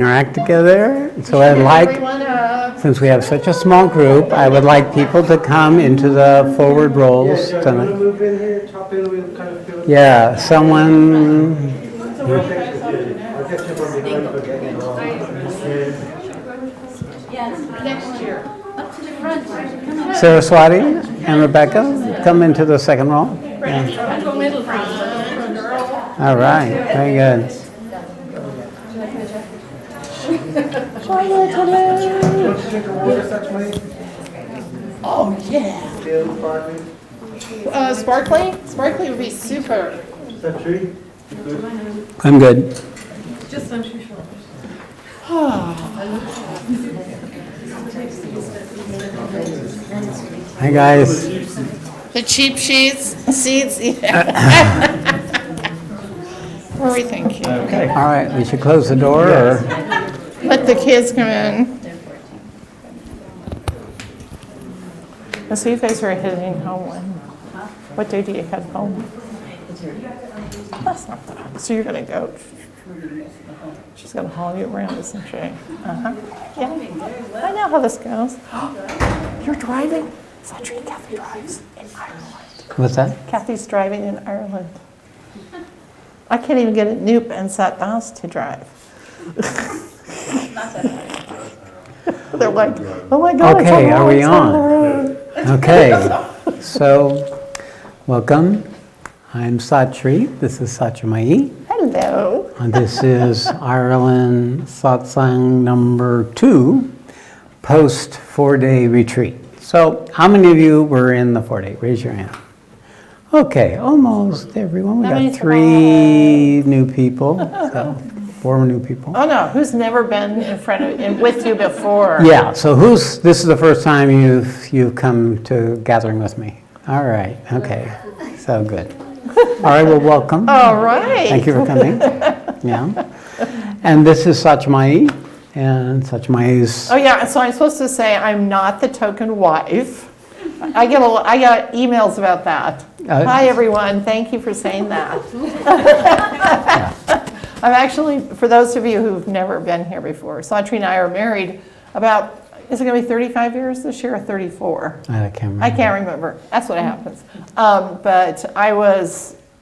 Interact together. So I'd like, since we have such a small group, I would like people to come into the forward roles tonight. Yeah, someone. Saraswati and Rebecca, come into the second row. Yeah. All right, very good. Oh, yeah. Sparkly would be super. I'm good. Just on two shoulders. Hi, guys. The cheap seats. What are we thinking? Okay. All right, we should close the door or? Let the kids come in. So you guys are heading home when? What day do you head home? That's not bad. So you're going to go. She's going to haul you around, isn't she? Uh-huh. Yeah. I know how this goes. You're driving? Satsang, Kathy drives in Ireland. What's that? Kathy's driving in Ireland. I can't even get a Noop and Satsang to drive. They're like, oh my God. Okay, are we on? Okay, so welcome. I'm Satri. This is Satchamai. Hello. And this is Ireland Satsang number 2, post 4-day retreat. So how many of you were in the 4-day? Raise your hand. Okay, almost everyone. We got 3 new people, so 4 new people. Oh no, who's never been in front of and with you before? Yeah, so this is the first time you've come to gathering with me. All right, okay, so good. All right, well, welcome. All right. Thank you for coming. Yeah. And this is Satchamai, and Satchamai's. Oh yeah, so I'm supposed to say I'm not the token wife. I get emails about that. Hi everyone, thank you for saying that. I'm actually, for those of you who've never been here before, Satri and I are married about, is it going to be 35 years this year or 34? I can't remember. I can't remember. That's what happens. But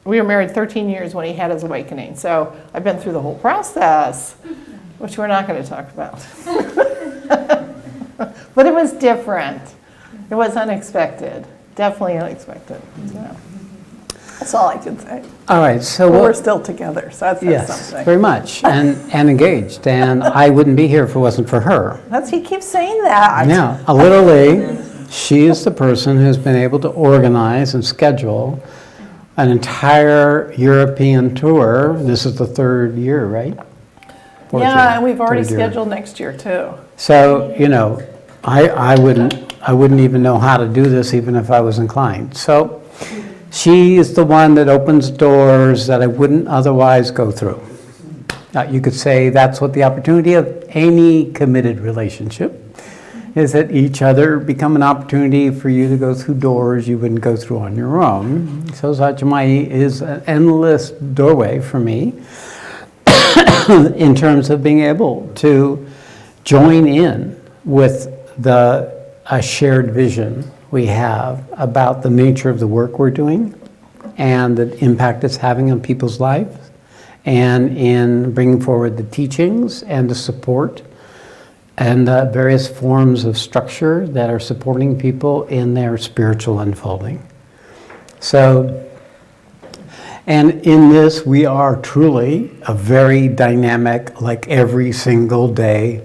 we were married 13 years when he had his awakening. So I've been through the whole process, which we're not going to talk about. But it was different. It was unexpected. Definitely unexpected. So that's all I can say. All right, so we're still together, so that's yes, something. very much, and engaged. And I wouldn't be here if it wasn't for her. He keeps saying that. Yeah, literally, she is the person who's been able to organize and schedule an entire European tour. This is the 3rd year, right? Yeah, and we've already scheduled next year too. So, I wouldn't even know how to do this even if I was inclined. So she is the one that opens doors that I wouldn't otherwise go through. You could say that's what the opportunity of any committed relationship is, that each other become an opportunity for you to go through doors you wouldn't go through on your own. So Satchamai is an endless doorway for me in terms of being able to join in with a shared vision we have about the nature of the work we're doing and the impact it's having on people's lives, and in bringing forward the teachings and the support and the various forms of structure that are supporting people in their spiritual unfolding. So, and in this, we are truly a very dynamic, like every single day,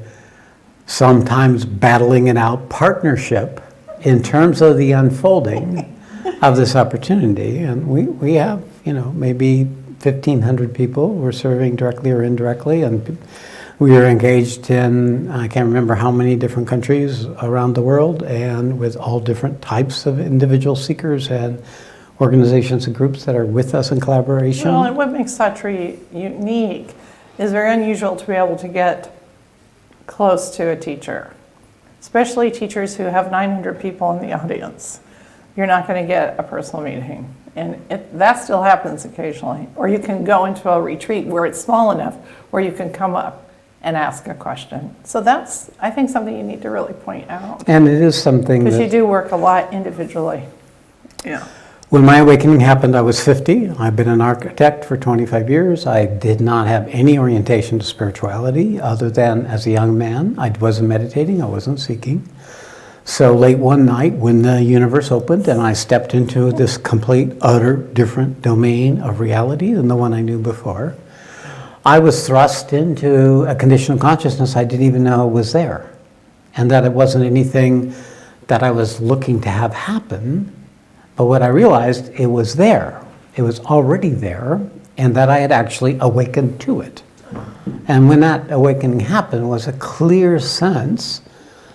sometimes battling it out partnership in terms of the unfolding of this opportunity. And we have, maybe 1,500 people we're serving directly or indirectly, and we are engaged in, I can't remember how many different countries around the world, and with all different types of individual seekers and organizations and groups that are with us in collaboration. Well, and what makes Satri unique is very unusual to be able to get close to a teacher, especially teachers who have 900 people in the audience. You're not going to get a personal meeting. And that still happens occasionally. Or you can go into a retreat where it's small enough where you can come up and ask a question. So that's, I think, something you need to really point out. And it is something Because you that, do work a lot individually. Yeah. when my awakening happened, I was 50. I've been an architect for 25 years. I did not have any orientation to spirituality other than as a young man. I wasn't meditating, I wasn't seeking. So late one night when the universe opened and I stepped into this complete, utter, different domain of reality than the one I knew before, I was thrust into a condition of consciousness I didn't even know was there. And that it wasn't anything that I was looking to have happen, but what I realized, it was there. It was already there, and that I had actually awakened to it. And when that awakening happened, was a clear sense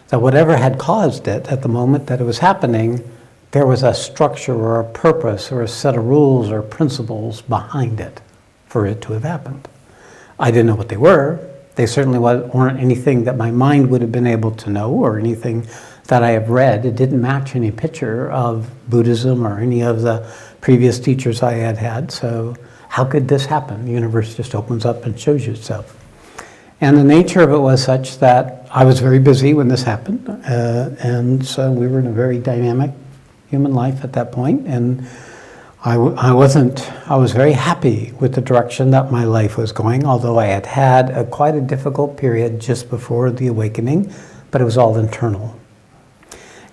that whatever had caused it at the moment that it was happening, there was a structure or a purpose or a set of rules or principles behind it for it to have happened. I didn't know what they were. They certainly weren't anything that my mind would have been able to know or anything that I have read. It didn't match any picture of Buddhism or any of the previous teachers I had had. So how could this happen? The universe just opens up and shows you itself. And the nature of it was such that I was very busy when this happened. And so we were in a very dynamic human life at that point. And I was very happy with the direction that my life was going, although I had had quite a difficult period just before the awakening, but it was all internal.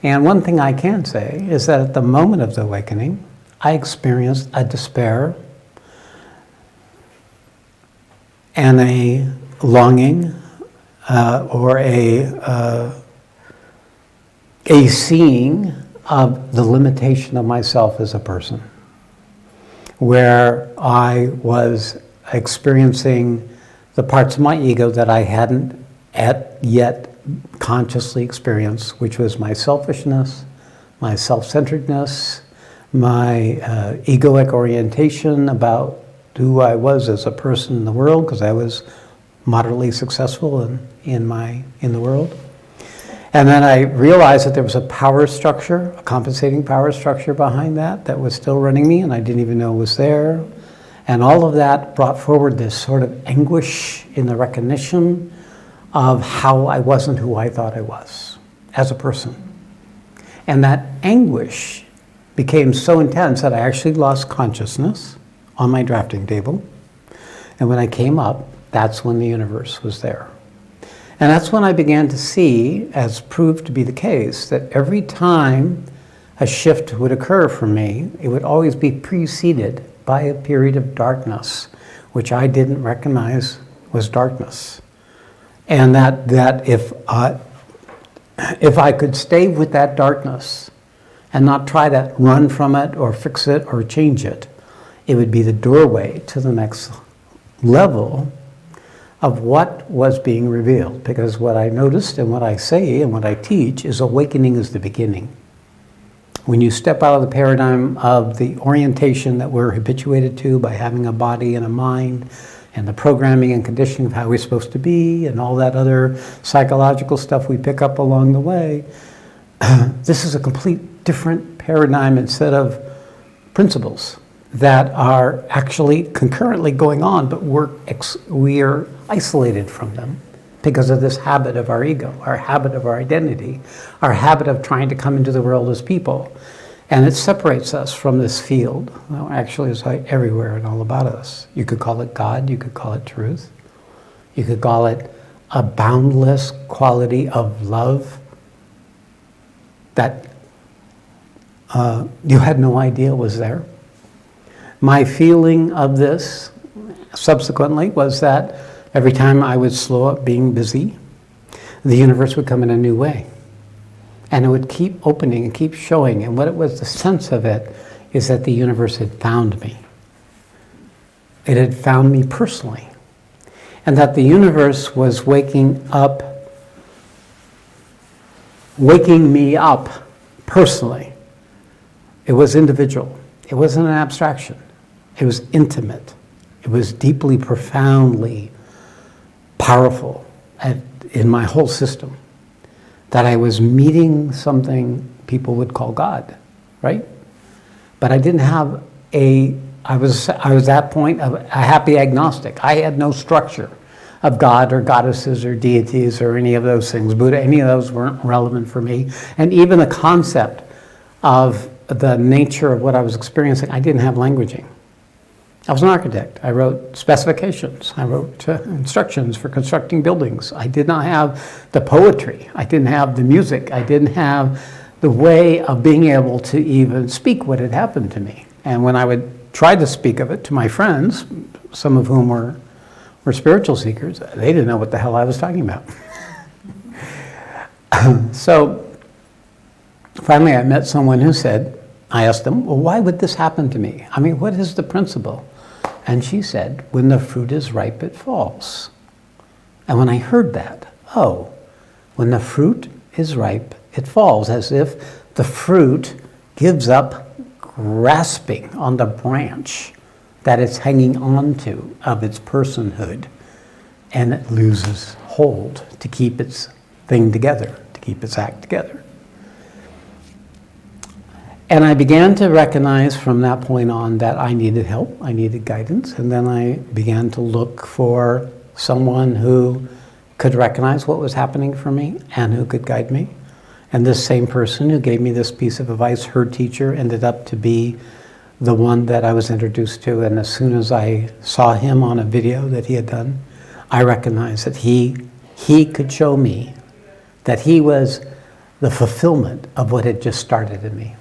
And one thing I can say is that at the moment of the awakening, I experienced a despair and a longing or a seeing of the limitation of myself as a person, where I was experiencing the parts of my ego that I hadn't yet consciously experienced, which was my selfishness, my self-centeredness, my egoic orientation about who I was as a person in the world, because I was moderately successful in the world. And then I realized that there was a power structure, a compensating power structure behind that was still running me, and I didn't even know it was there. And all of that brought forward this sort of anguish in the recognition of how I wasn't who I thought I was as a person. And that anguish became so intense that I actually lost consciousness on my drafting table. And when I came up, that's when the universe was there. And that's when I began to see, as proved to be the case, that every time a shift would occur for me, it would always be preceded by a period of darkness, which I didn't recognize was darkness. And that if I could stay with that darkness and not try to run from it or fix it or change it, it would be the doorway to the next level of what was being revealed. Because what I noticed and what I say and what I teach is awakening is the beginning. When you step out of the paradigm of the orientation that we're habituated to by having a body and a mind and the programming and conditioning of how we're supposed to be and all that other psychological stuff we pick up along the way, this is a complete different paradigm and set of principles that are actually concurrently going on, but we are isolated from them because of this habit of our ego, our habit of our identity, our habit of trying to come into the world as people. And it separates us from this field. Well, actually, it's like everywhere and all about us. You could call it God, you could call it truth. You could call it a boundless quality of love that you had no idea was there. My feeling of this subsequently was that every time I would slow up being busy, the universe would come in a new way. And it would keep opening and keep showing. And what it was, the sense of it, is that the universe had found me. It had found me personally. And that the universe was waking me up personally. It was individual. It wasn't an abstraction. It was intimate. It was deeply, profoundly powerful in my whole system. That I was meeting something people would call God, right? But I didn't have I was at that point of a happy agnostic. I had no structure of God or goddesses or deities or any of those things. Buddha, any of those weren't relevant for me. And even the concept of the nature of what I was experiencing, I didn't have languaging. I was an architect. I wrote specifications. I wrote instructions for constructing buildings. I did not have the poetry. I didn't have the music. I didn't have the way of being able to even speak what had happened to me. And when I would try to speak of it to my friends, some of whom were spiritual seekers, they didn't know what the hell I was talking about. So finally I met someone who said, I asked them, well, why would this happen to me? I mean, what is the principle? And she said, when the fruit is ripe, it falls. And when I heard that, oh, when the fruit is ripe, it falls, as if the fruit gives up grasping on the branch that it's hanging on to of its personhood, and it loses hold to keep its thing together, to keep its act together. And I began to recognize from that point on that I needed help, I needed guidance, and then I began to look for someone who could recognize what was happening for me and who could guide me. And this same person who gave me this piece of advice, her teacher, ended up to be the one that I was introduced to. And as soon as I saw him on a video that he had done, I recognized that he could show me that he was the fulfillment of what had just started in me.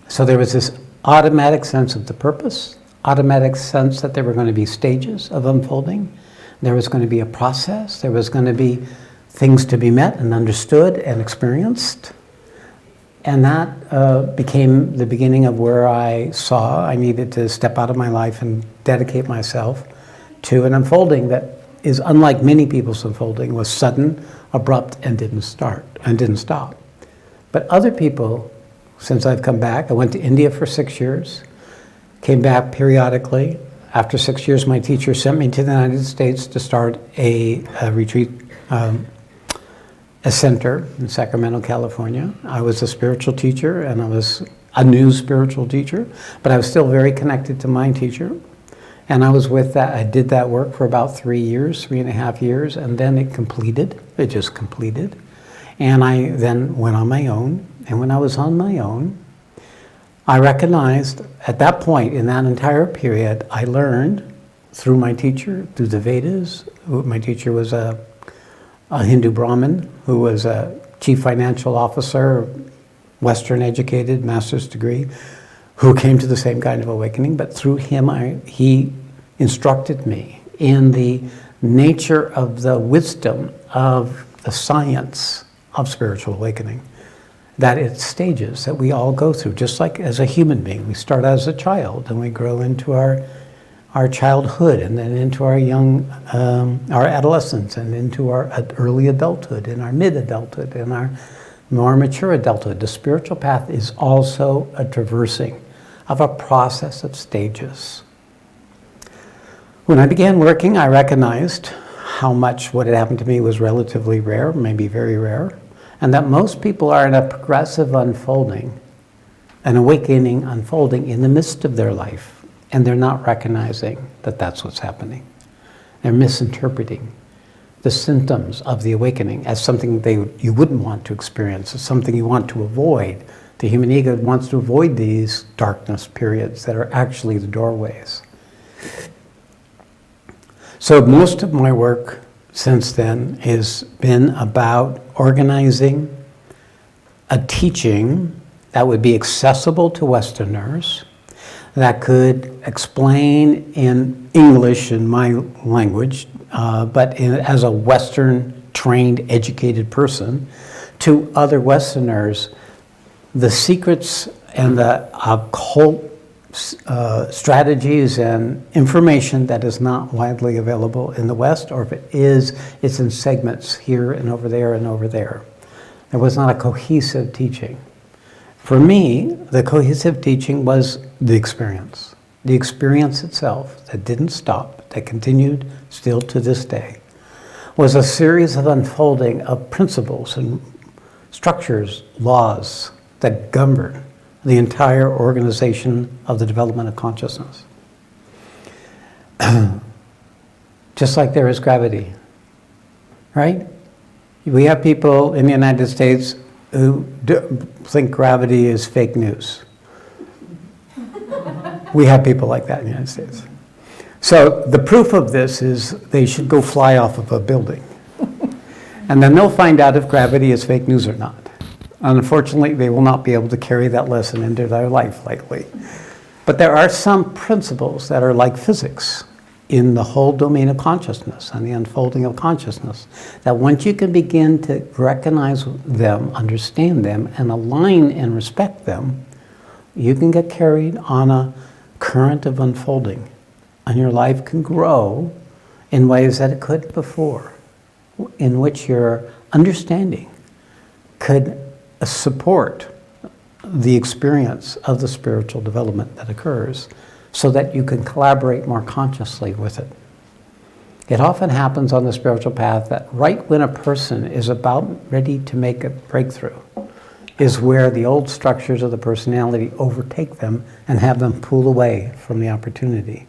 So there was this automatic sense of the purpose, automatic sense that there were going to be stages of unfolding. There was going to be a process. There was going to be things to be met and understood and experienced. And that became the beginning of where I saw I needed to step out of my life and dedicate myself to an unfolding that is unlike many people's unfolding, was sudden, abrupt, and didn't stop. But other people, since I've come back, I went to India for 6 years, came back periodically. After 6 years, my teacher sent me to the United States to start a retreat, a center in Sacramento, California. I was a spiritual teacher, and I was a new spiritual teacher, but I was still very connected to my teacher. And I was with that, I did that work for about 3 years, 3.5 years, and then it just completed. And I then went on my own, and when I was on my own, I recognized at that point in that entire period, I learned through my teacher, through the Vedas. My teacher was a Hindu Brahmin who was a chief financial officer, Western educated, master's degree, who came to the same kind of awakening. But through him, he instructed me in the nature of the wisdom of the science of spiritual awakening. That it's stages that we all go through, just like as a human being. We start as a child and we grow into our childhood, and then into our our adolescence, and into our early adulthood, and our mid-adulthood, and our more mature adulthood. The spiritual path is also a traversing of a process of stages. When I began working, I recognized how much what had happened to me was relatively rare, maybe very rare, and that most people are in a progressive unfolding, an awakening unfolding in the midst of their life. And they're not recognizing that that's what's happening. They're misinterpreting the symptoms of the awakening as something you wouldn't want to experience, as something you want to avoid. The human ego wants to avoid these darkness periods that are actually the doorways. So most of my work since then has been about organizing a teaching that would be accessible to Westerners, that could explain in English, in my language, but as a Western trained, educated person, to other Westerners, the secrets and the occult strategies and information that is not widely available in the West, or if it is, it's in segments here and over there and over there. There was not a cohesive teaching. For me, the cohesive teaching was the experience itself that didn't stop, that continued still to this day, was a series of unfolding of principles and structures, laws that govern the entire organization of the development of consciousness. just like there is gravity, right? We have people in the United States who think gravity is fake news. We have people like that in the United States. So the proof of this is they should go fly off of a building. And then they'll find out if gravity is fake news or not. Unfortunately, they will not be able to carry that lesson into their life likely. But there are some principles that are like physics in the whole domain of consciousness and the unfolding of consciousness, that once you can begin to recognize them, understand them, and align and respect them, you can get carried on a current of unfolding, and your life can grow in ways that it couldn't before, in which your understanding could support the experience of the spiritual development that occurs, so that you can collaborate more consciously with it. It often happens on the spiritual path that right when a person is about ready to make a breakthrough is where the old structures of the personality overtake them and have them pull away from the opportunity.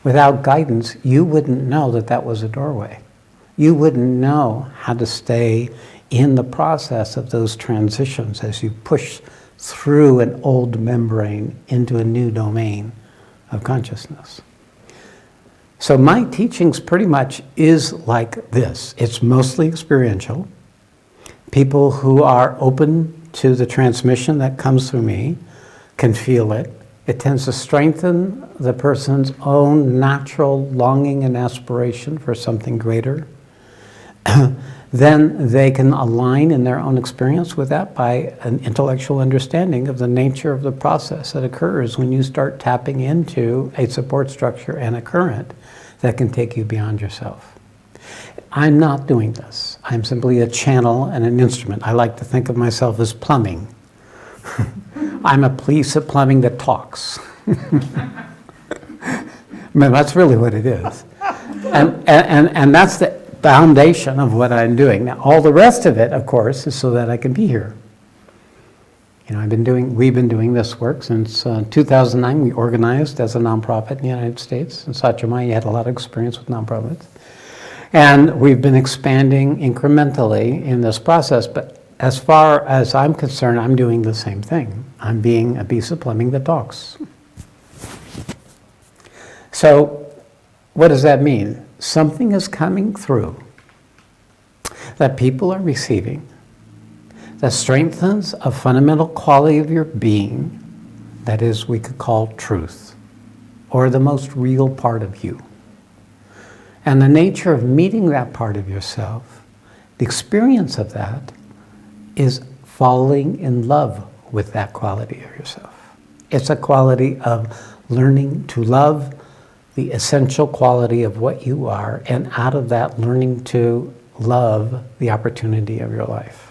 Without guidance, you wouldn't know that that was a doorway. You wouldn't know how to stay in the process of those transitions as you push through an old membrane into a new domain of consciousness. So my teachings pretty much is like this. It's mostly experiential. People who are open to the transmission that comes through me can feel it. It tends to strengthen the person's own natural longing and aspiration for something greater. Then they can align in their own experience with that by an intellectual understanding of the nature of the process that occurs when you start tapping into a support structure and a current that can take you beyond yourself. I'm not doing this. I'm simply a channel and an instrument. I like to think of myself as plumbing. I'm a piece of plumbing that talks. I mean, that's really what it is. And that's the foundation of what I'm doing. Now, all the rest of it, of course, is so that I can be here. You know, we've been doing this work since 2009. We organized as a nonprofit in the United States. In Satsang, you had a lot of experience with nonprofits. And we've been expanding incrementally in this process, but as far as I'm concerned, I'm doing the same thing. I'm being a piece of plumbing that talks. So, what does that mean? Something is coming through that people are receiving that strengthens a fundamental quality of your being that is, we could call truth, or the most real part of you. And the nature of meeting that part of yourself, the experience of that, is falling in love with that quality of yourself. It's a quality of learning to love the essential quality of what you are, and out of that, learning to love the opportunity of your life.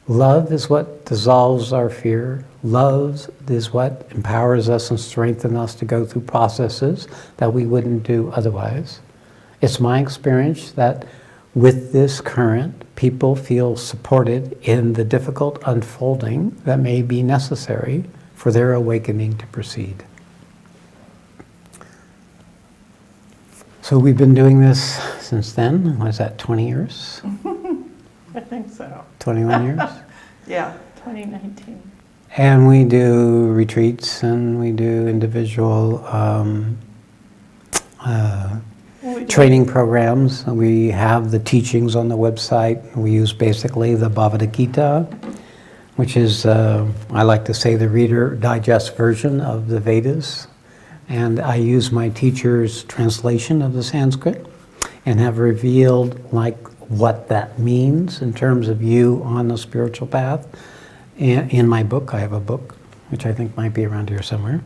Love is what dissolves our fear. Love is what empowers us and strengthens us to go through processes that we wouldn't do otherwise. It's my experience that with this current, people feel supported in the difficult unfolding that may be necessary for their awakening to proceed. So we've been doing this since then. What is that, 20 years? I think so. 21 years? Yeah, 2019. And we do retreats and we do individual training programs. We have the teachings on the website. We use basically the Bhagavad Gita, which is, I like to say, the Reader Digest version of the Vedas. And I use my teacher's translation of the Sanskrit and have revealed what that means in terms of you on the spiritual path. In my book, I have a book, which I think might be around here somewhere.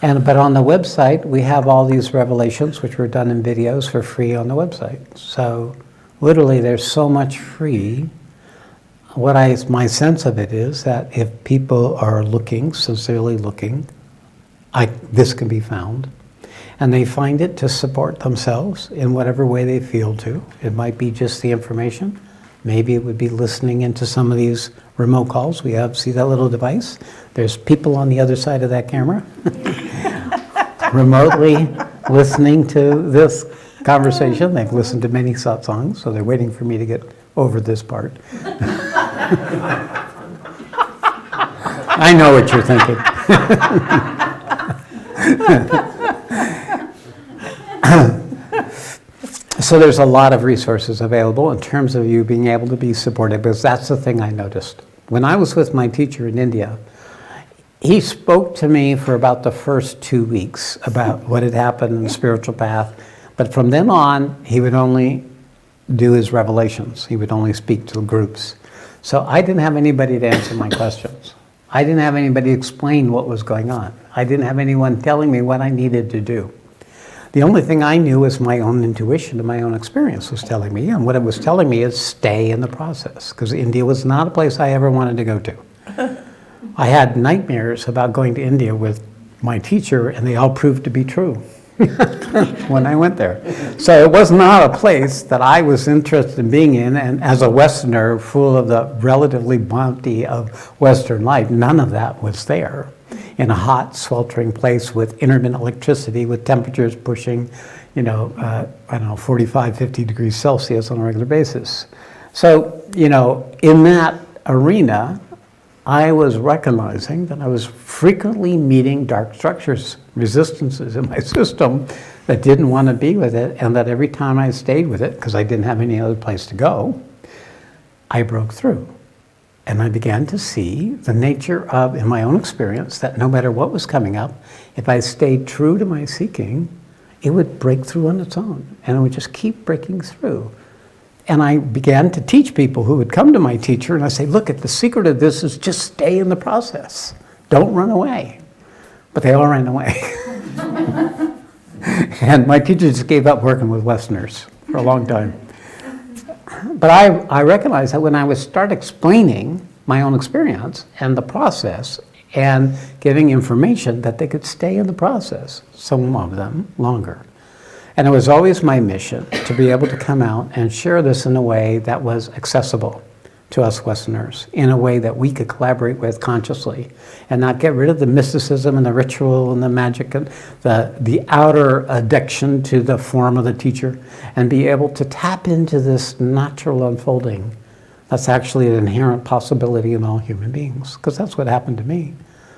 But on the website, we have all these revelations, which were done in videos for free on the website. So literally, there's so much free. My sense of it is that if people are looking, sincerely looking, this can be found. And they find it to support themselves in whatever way they feel to. It might be just the information. Maybe it would be listening into some of these remote calls. See that little device? There's people on the other side of that camera remotely listening to this conversation. They've listened to many satsangs, so they're waiting for me to get over this part. I know what you're thinking. So there's a lot of resources available in terms of you being able to be supported, because that's the thing I noticed. When I was with my teacher in India, he spoke to me for about the first 2 weeks about what had happened in the spiritual path, but from then on, he would only do his revelations. He would only speak to groups. So I didn't have anybody to answer my questions. I didn't have anybody explain what was going on. I didn't have anyone telling me what I needed to do. The only thing I knew was my own intuition and my own experience was telling me, and what it was telling me is stay in the process, because India was not a place I ever wanted to go to. I had nightmares about going to India with my teacher, and they all proved to be true when I went there. So it was not a place that I was interested in being in, and as a Westerner, full of the relatively bounty of Western life, none of that was there. In a hot, sweltering place with intermittent electricity, with temperatures pushing, 45, 50 degrees Celsius on a regular basis. So, in that arena, I was recognizing that I was frequently meeting dark structures, resistances in my system that didn't want to be with it, and that every time I stayed with it, because I didn't have any other place to go, I broke through. And I began to see the nature of, in my own experience, that no matter what was coming up, if I stayed true to my seeking, it would break through on its own, and it would just keep breaking through. And I began to teach people who would come to my teacher, and I say, look, the secret of this is just stay in the process. Don't run away. But they all ran away. And my teacher just gave up working with Westerners for a long time. But I recognized that when I would start explaining my own experience and the process and giving information, that they could stay in the process, some of them longer. And it was always my mission to be able to come out and share this in a way that was accessible to us Westerners, in a way that we could collaborate with consciously and not get rid of the mysticism and the ritual and the magic and the outer addiction to the form of the teacher, and be able to tap into this natural unfolding that's actually an inherent possibility in all human beings, because that's what happened to me.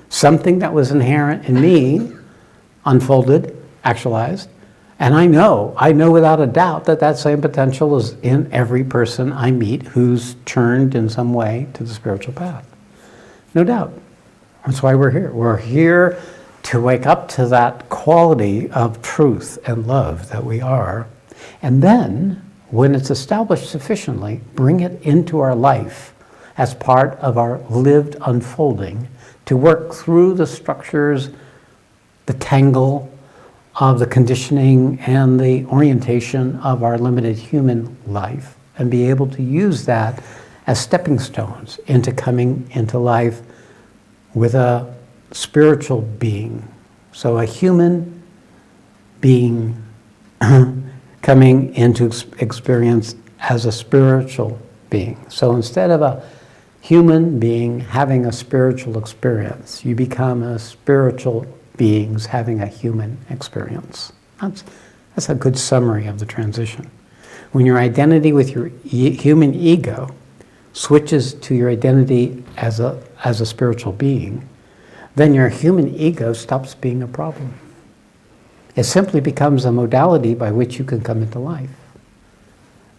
Something that was inherent in me unfolded, actualized, and I know without a doubt that that same potential is in every person I meet who's turned in some way to the spiritual path. No doubt. That's why we're here. We're here to wake up to that quality of truth and love that we are. And then, when it's established sufficiently, bring it into our life as part of our lived unfolding to work through the structures, the tangle of the conditioning and the orientation of our limited human life, and be able to use that as stepping stones into coming into life with a spiritual being. So a human being coming into experience as a spiritual being. So instead of a human being having a spiritual experience, you become a spiritual beings having a human experience. That's a good summary of the transition. When your identity with your human ego switches to your identity as a spiritual being, then your human ego stops being a problem. It simply becomes a modality by which you can come into life.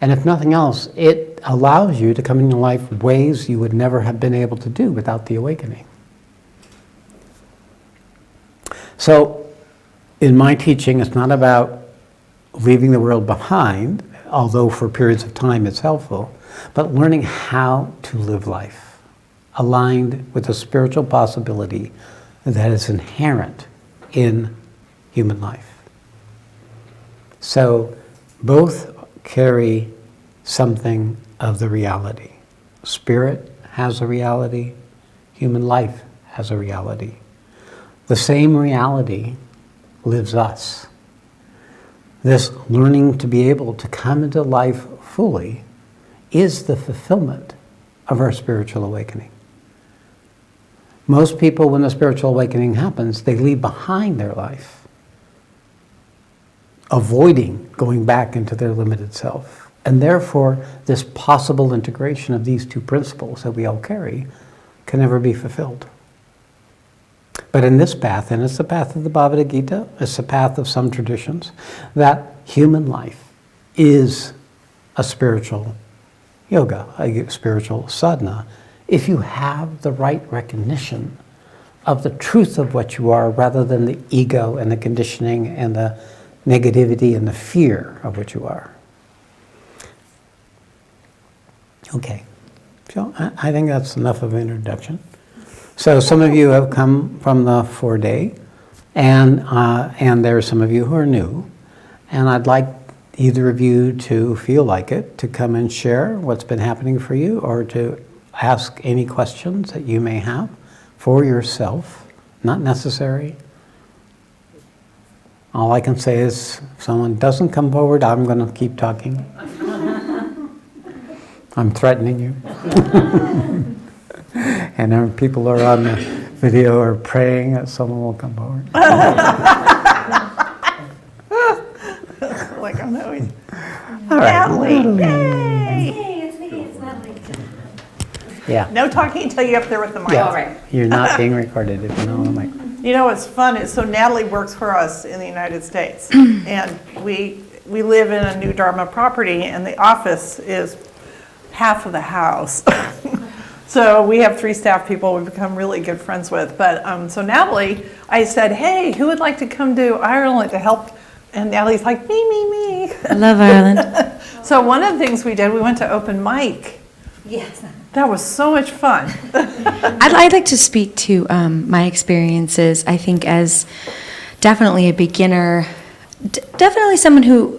And if nothing else, it allows you to come into life ways you would never have been able to do without the awakening. So, in my teaching, it's not about leaving the world behind, although for periods of time it's helpful, but learning how to live life, aligned with the spiritual possibility that is inherent in human life. So, both carry something of the reality. Spirit has a reality, human life has a reality. The same reality lives us. This learning to be able to come into life fully is the fulfillment of our spiritual awakening. Most people, when the spiritual awakening happens, they leave behind their life. avoiding going back into their limited self. And therefore, this possible integration of these two principles that we all carry can never be fulfilled. But in this path, and it's the path of the Bhagavad Gita, it's the path of some traditions, that human life is a spiritual yoga, a spiritual sadhana, if you have the right recognition of the truth of what you are, rather than the ego and the conditioning and the negativity and the fear of what you are. Okay, so I think that's enough of an introduction. So some of you have come from the 4-day, and there are some of you who are new, and I'd like either of you to feel like it, to come and share what's been happening for you, or to ask any questions that you may have for yourself, not necessary. All I can say is, if someone doesn't come forward, I'm going to keep talking. I'm threatening you. And then people are on the video are praying that someone will come forward. Like, I know he's All right. Natalie. Yay! Hey, it's me, it's Natalie. Yeah. No talking until you're up there with the mic. Yeah. All right. You're not being recorded if you know the mic. You know what's fun is, so Natalie works for us in the United States, and we live in a new Dharma property, and the office is half of the house. So we have 3 staff people we've become really good friends with. But so Natalie, I said, hey, who would like to come to Ireland to help? And Natalie's like, me. I love Ireland. So one of the things we did, we went to open mic. Yes. That was so much fun. I'd like to speak to my experiences, I think, as definitely a beginner, definitely someone who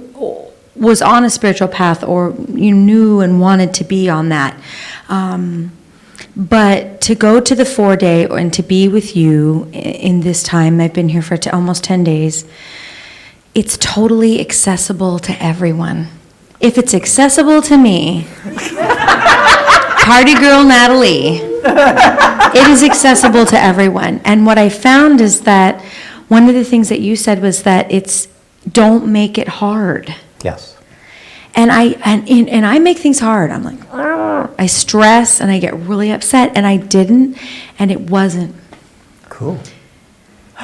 was on a spiritual path, or you knew and wanted to be on that. But to go to the 4-day and to be with you in this time, I've been here for almost 10 days, it's totally accessible to everyone. If it's accessible to me, party girl Natalie, it is accessible to everyone. And what I found is that one of the things that you said was that don't make it hard. Yes. And I make things hard. I'm like, I stress and I get really upset, and I didn't, and it wasn't. Cool.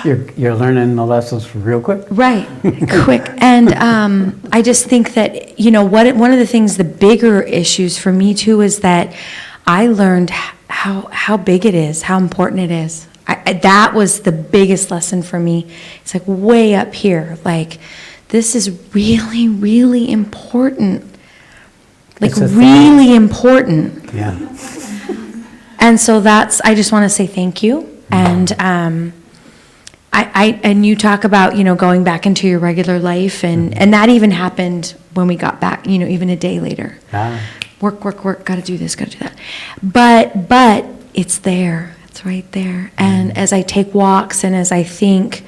You're learning the lessons real quick. Right, quick. And I just think that, one of the things, the bigger issues for me too, is that I learned how big it is, how important it is. That was the biggest lesson for me. It's like way up here, like this is really, really important. Like really important. Yeah. And so I just want to say thank you. And and you talk about, going back into your regular life, and that even happened when we got back, even a day later. Work, got to do this, got to do that. But it's there. It's right there. And as I take walks and as I think,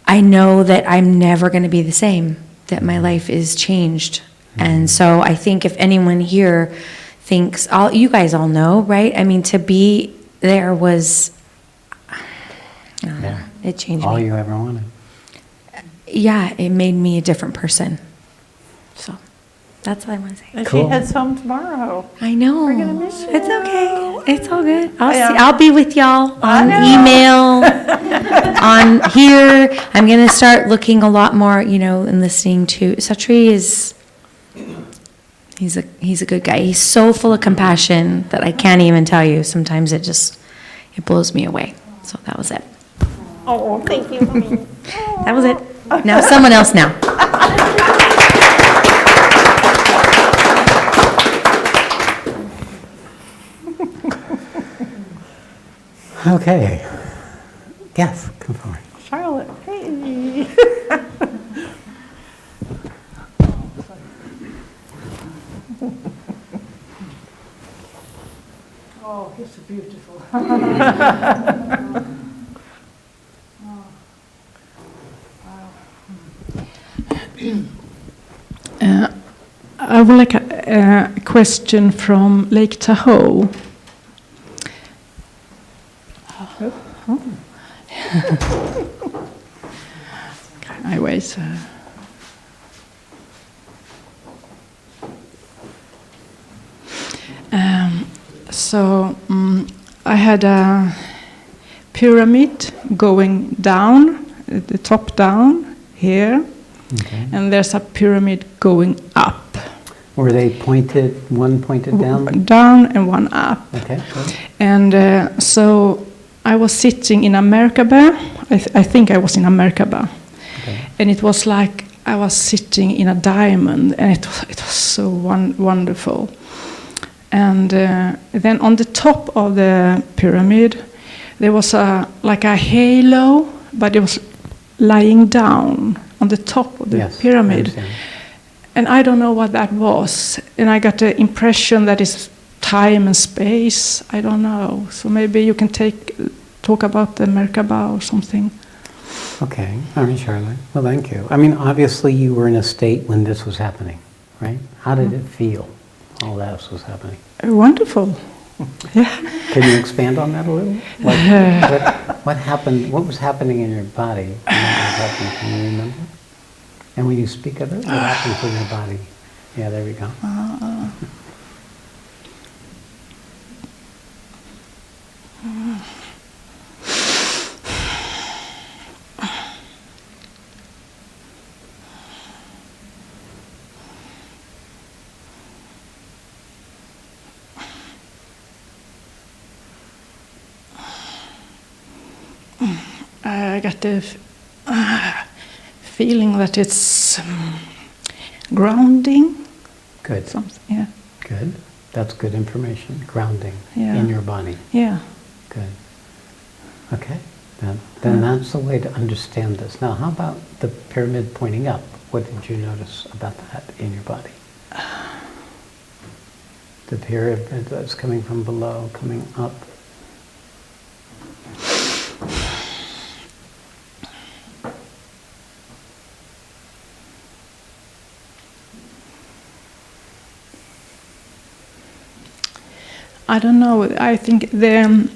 I know that I'm never going to be the same, that my life is changed. And so I think if anyone here thinks, you guys all know, right? I mean, to be there was, it changed All me. you ever wanted. Yeah, it made me a different person. So that's all I want to say. And Cool. she heads home tomorrow. I know. We're gonna miss you. It's okay. It's all good. Yeah. I'll be with y'all I on know. email, on here. I'm going to start looking a lot more, and listening to. Satri he's a good guy. He's so full of compassion that I can't even tell you. Sometimes it blows me away. So that was it. Oh, thank you, Mommy. That was it. Now someone else now. Okay. Yes, come forward. Charlotte, hey. Oh, he's so beautiful. I would like a question from Lake Tahoe. Anyways, So I had a pyramid going down, the top down here, Okay. and there's a pyramid going up. Were they pointed, one pointed down? Down and one up. Okay. Good. And so I was sitting in a Merkaba. I think I was in a Merkaba. Okay. And it was like I was sitting in a diamond, and it was so wonderful. And then on the top of the pyramid, there was like a halo, but it was lying down on the top of the Yes, I pyramid. understand. And I don't know what that was. And I got the impression that it's time and space. I don't know. So maybe you can talk about the Merkaba or something. Okay, all right, Charlotte. Well, thank you. I mean, obviously you were in a state when this was happening, right? How did it feel, all that was happening? Wonderful. Yeah. Can you expand on that a little? What happened, what was happening in your body when that was happening? Can you remember? And when you speak of it, what happens in your body? Yeah, there we go. I got the feeling that it's grounding. Good, Something. Yeah. good. That's good information, grounding Yeah. in your body. Yeah. Good. Okay, then that's the way to understand this. Now, how about the pyramid pointing up? What did you notice about that in your body? The pyramid that's coming from below, coming up. I don't know. I think the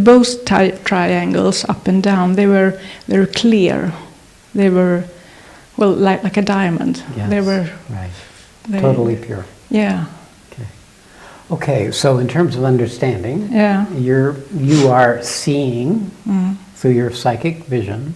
both triangles up and down, they were clear. They were, well, like a diamond. Yes, They were right. Totally pure. Yeah. Okay. Okay, so in terms of understanding, Yeah. you are seeing through your psychic vision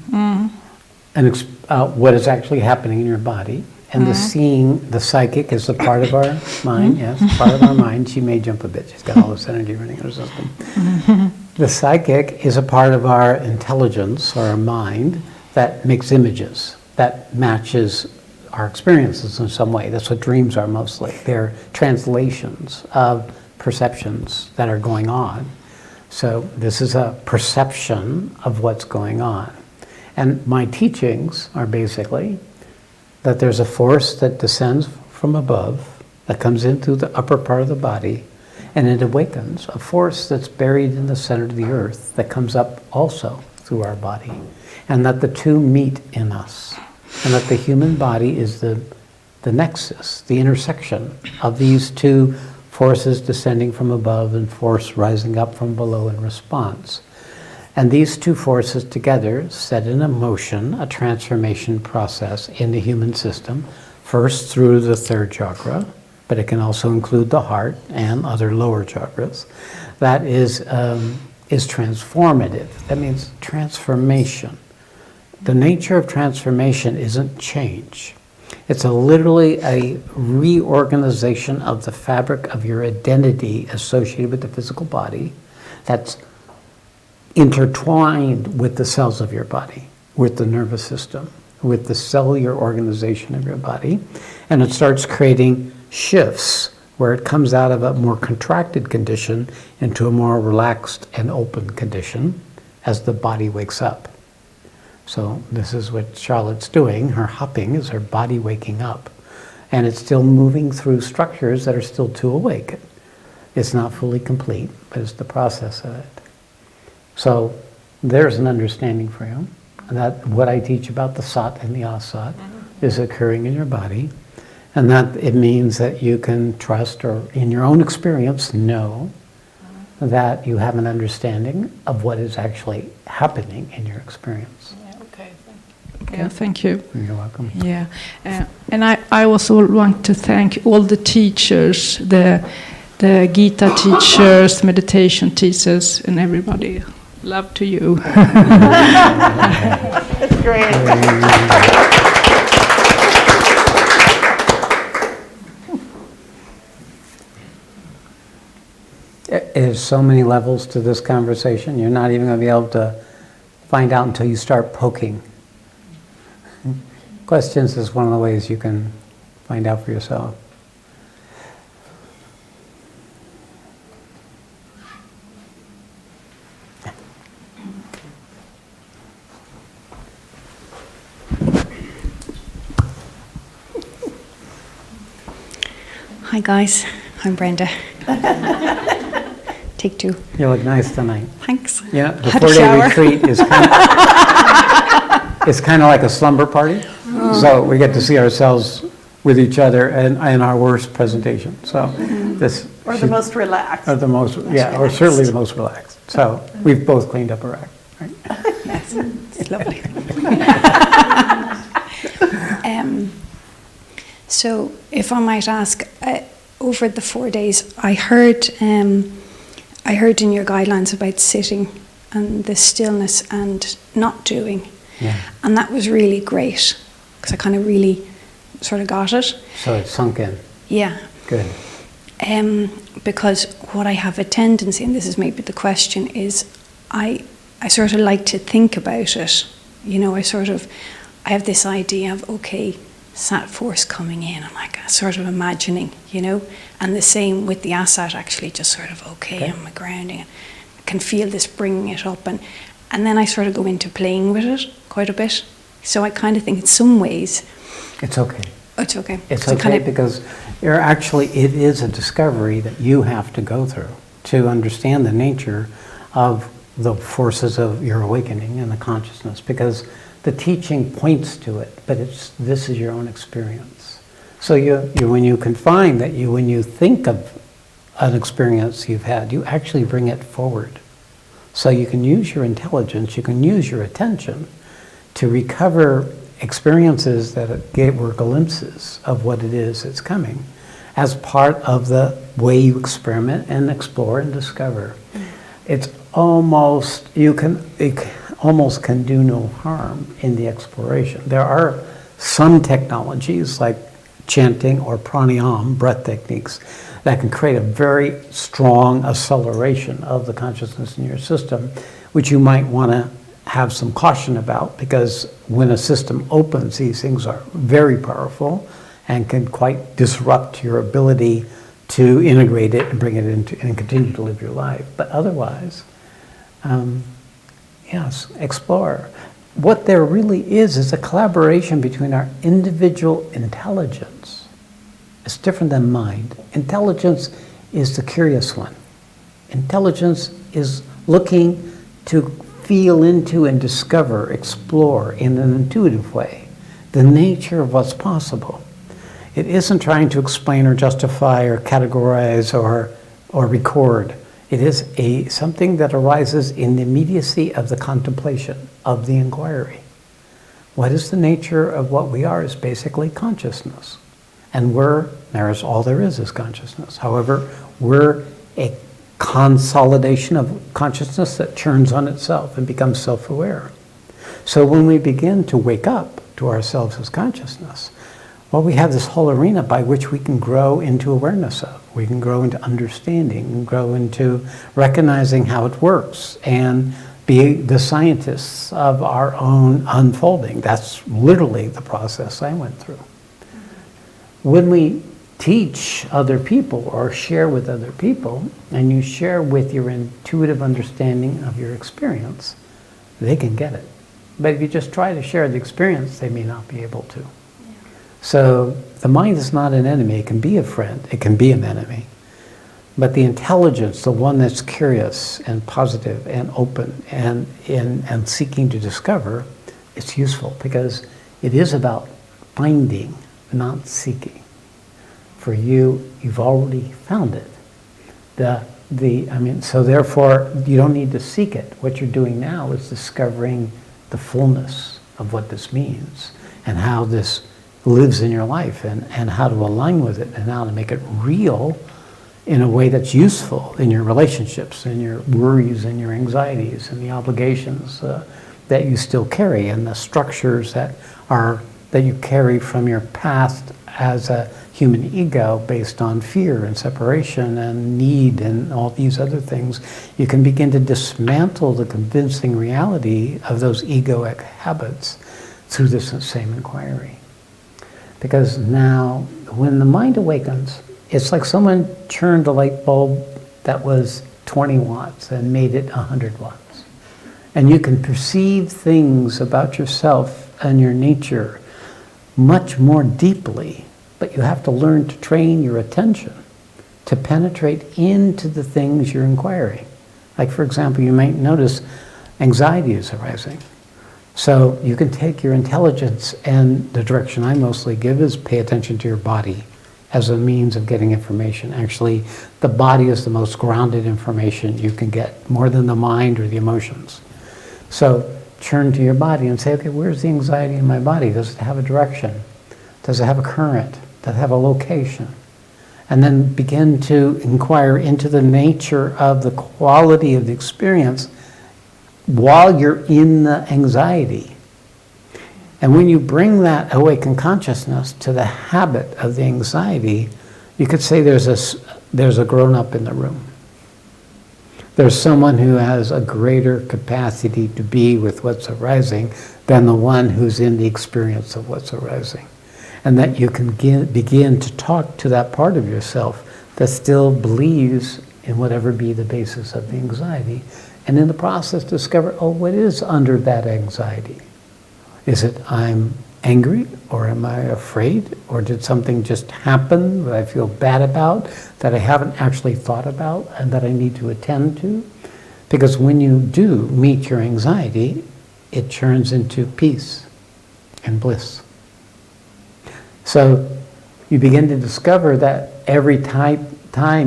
what is actually happening in your body. And the seeing, the psychic is a part of our mind, yes, part of our mind. She may jump a bit. She's got all this energy running in her system. The psychic is a part of our intelligence or our mind that makes images, that matches our experiences in some way. That's what dreams are mostly. They're translations of perceptions that are going on. So this is a perception of what's going on. And my teachings are basically that there's a force that descends from above, that comes into the upper part of the body, and it awakens a force that's buried in the center of the earth that comes up also through our body, and that the two meet in us, and that the human body is the nexus, the intersection of these two forces descending from above and force rising up from below in response. And these two forces together set in motion a transformation process in the human system, first through the third chakra, but it can also include the heart and other lower chakras. That is transformative. That means transformation. The nature of transformation isn't change. It's literally a reorganization of the fabric of your identity associated with the physical body that's intertwined with the cells of your body, with the nervous system, with the cellular organization of your body, and it starts creating shifts where it comes out of a more contracted condition into a more relaxed and open condition as the body wakes up. So this is what Charlotte's doing. Her hopping is her body waking up, and it's still moving through structures that are still to awaken. It's not fully complete, but it's the process of it. So there's an understanding for you that what I teach about the Sat and the Asat is occurring in your body, and that it means that you can trust or in your own experience know that you have an understanding of what is actually happening in your experience. Yeah, thank you. You're welcome. Yeah, and I also want to thank all the teachers, the the Gita teachers, meditation teachers, and everybody. Love to you. It's great. There's so many levels to this conversation. You're not even going to be able to find out until you start poking. Questions is one of the ways you can find out for yourself. Hi guys, I'm Brenda. Take two. You look nice tonight. Thanks. Yeah, the Had a 4-day shower. retreat is it's kind of like a slumber party. So we get to see ourselves with each other and our worst presentation. So this Or the most relaxed. or the most or certainly the most relaxed. So we've both cleaned up our act, right? Yes, it's lovely. So if I might ask, over the 4 days, I heard in your guidelines about sitting and the stillness and not doing. Yeah. And that was really great because I kind of really sort of got it. So it sunk in. Yeah. Good. Because what I have a tendency, and this is maybe the question, is I sort of like to think about it. You know, I have this idea of, okay, sat force coming in, I'm like sort of imagining, you know, and the same with the asat, actually just sort of, okay. I'm grounding it. I can feel this bringing it up, and then I sort of go into playing with it quite a bit. So I kind of think in some ways... It's okay. It's okay. It's So okay kind of, because it is a discovery that you have to go through to understand the nature of the forces of your awakening and the consciousness, because the teaching points to it, but this is your own experience. So when you can find that when you think of an experience you've had, you actually bring it forward. So you can use your intelligence, you can use your attention to recover experiences that were glimpses of what it is that's coming as part of the way you experiment and explore and discover. It's almost, it almost can do no harm in the exploration. There are some technologies like chanting or pranayama, breath techniques, that can create a very strong acceleration of the consciousness in your system, which you might want to have some caution about, because when a system opens, these things are very powerful and can quite disrupt your ability to integrate it and bring it into and continue to live your life. But otherwise, yes, explore. What there really is a collaboration between our individual intelligence. It's different than mind. Intelligence is the curious one. Intelligence is looking to feel into and discover, explore in an intuitive way the nature of what's possible. It isn't trying to explain or justify or categorize or record. It is something that arises in the immediacy of the contemplation, of the inquiry. What is the nature of what we are is basically consciousness. And there's all there is consciousness. However, we're a consolidation of consciousness that churns on itself and becomes self-aware. So when we begin to wake up to ourselves as consciousness, well, we have this whole arena by which we can grow into awareness of. We can grow into understanding and grow into recognizing how it works and be the scientists of our own unfolding. That's literally the process I went through. When we teach other people or share with other people, and you share with your intuitive understanding of your experience, they can get it. But if you just try to share the experience, they may not be able to. So the mind is not an enemy. It can be a friend. It can be an enemy. But the intelligence, the one that's curious and positive and open and seeking to discover, it's useful because it is about finding, not seeking. For you, you've already found it. So therefore, you don't need to seek it. What you're doing now is discovering the fullness of what this means and how this lives in your life and how to align with it and how to make it real in a way that's useful in your relationships, in your worries and your anxieties and the obligations that you still carry, and the structures that you carry from your past as a human ego based on fear and separation and need and all these other things. You can begin to dismantle the convincing reality of those egoic habits through this same inquiry. Because now, when the mind awakens, it's like someone turned a light bulb that was 20 watts and made it 100 watts. And you can perceive things about yourself and your nature much more deeply, but you have to learn to train your attention to penetrate into the things you're inquiring. Like, for example, you might notice anxiety is arising. So you can take your intelligence, and the direction I mostly give is pay attention to your body as a means of getting information. Actually, the body is the most grounded information you can get, more than the mind or the emotions. So turn to your body and say, okay, where's the anxiety in my body? Does it have a direction? Does it have a current? Does it have a location? And then begin to inquire into the nature of the quality of the experience while you're in the anxiety. And when you bring that awakened consciousness to the habit of the anxiety, you could say there's a grown-up in the room. There's someone who has a greater capacity to be with what's arising than the one who's in the experience of what's arising. And that you can begin to talk to that part of yourself that still believes in whatever be the basis of the anxiety, and in the process discover, oh, what is under that anxiety? Is it I'm angry, or am I afraid, or did something just happen that I feel bad about, that I haven't actually thought about, and that I need to attend to? Because when you do meet your anxiety, it turns into peace and bliss. So you begin to discover that every time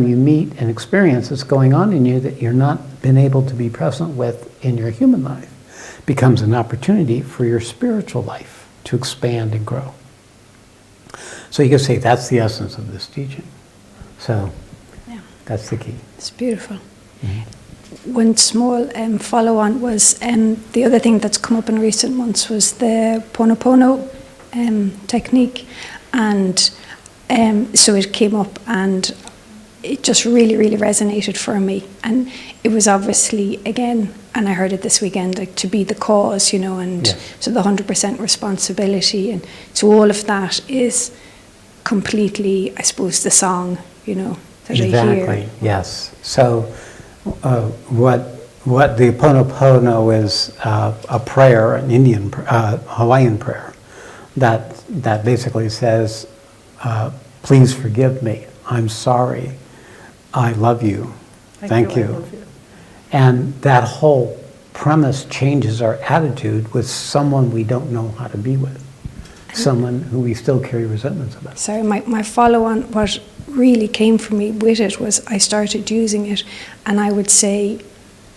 you meet an experience that's going on in you that you're not been able to be present with in your human life becomes an opportunity for your spiritual life to expand and grow. So you can say that's the essence of this teaching. So Yeah. that's the key. It's beautiful. One small follow-on was the other thing that's come up in recent months was the Ponopono technique, and so it came up and it just really, really resonated for me. And it was obviously, again, and I heard it this weekend, like to be the cause, you know, and Yes. so the 100% responsibility, and so all of that is completely, I suppose, the song, you know, that I hear. Exactly, yes. So what the Ponopono is a prayer, an Indian, Hawaiian prayer, that basically says, please forgive me, I'm sorry, I love you, thank I you. love you. And that whole premise changes our attitude with someone we don't know how to be with, someone who we still carry resentments about. Sorry, my follow-on, what really came for me with it was I started using it, and I would say,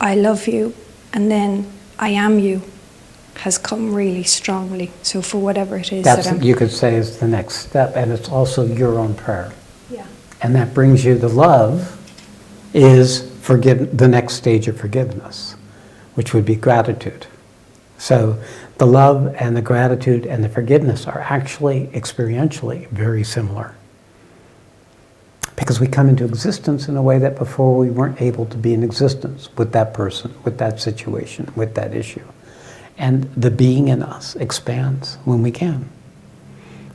I love you, and then I am you has come really strongly. So for whatever it is That's, that I'm... you could say, is the next step, and it's also your own prayer. Yeah. And that brings you, the love is the next stage of forgiveness, which would be gratitude. So the love and the gratitude and the forgiveness are actually experientially very similar. Because we come into existence in a way that before we weren't able to be in existence with that person, with that situation, with that issue. And the being in us expands when we can.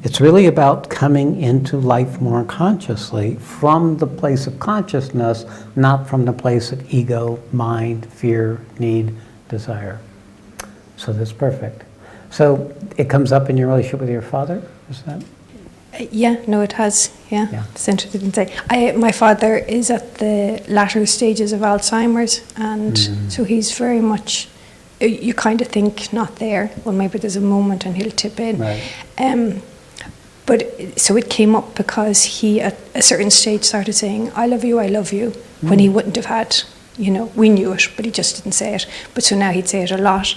It's really about coming into life more consciously from the place of consciousness, not from the place of ego, mind, fear, need, desire. So that's perfect. So it comes up in your relationship with your father, is that? Yeah, no, it has. Yeah, Yeah. it's interesting to say. My father is at the latter stages of Alzheimer's, and so he's very much, you kind of think not there. Well, maybe there's a moment and he'll tip in. Right. But so it came up because he at a certain stage started saying, I love you, when he wouldn't have had, you know, we knew it, but he just didn't say it. But so now he'd say it a lot.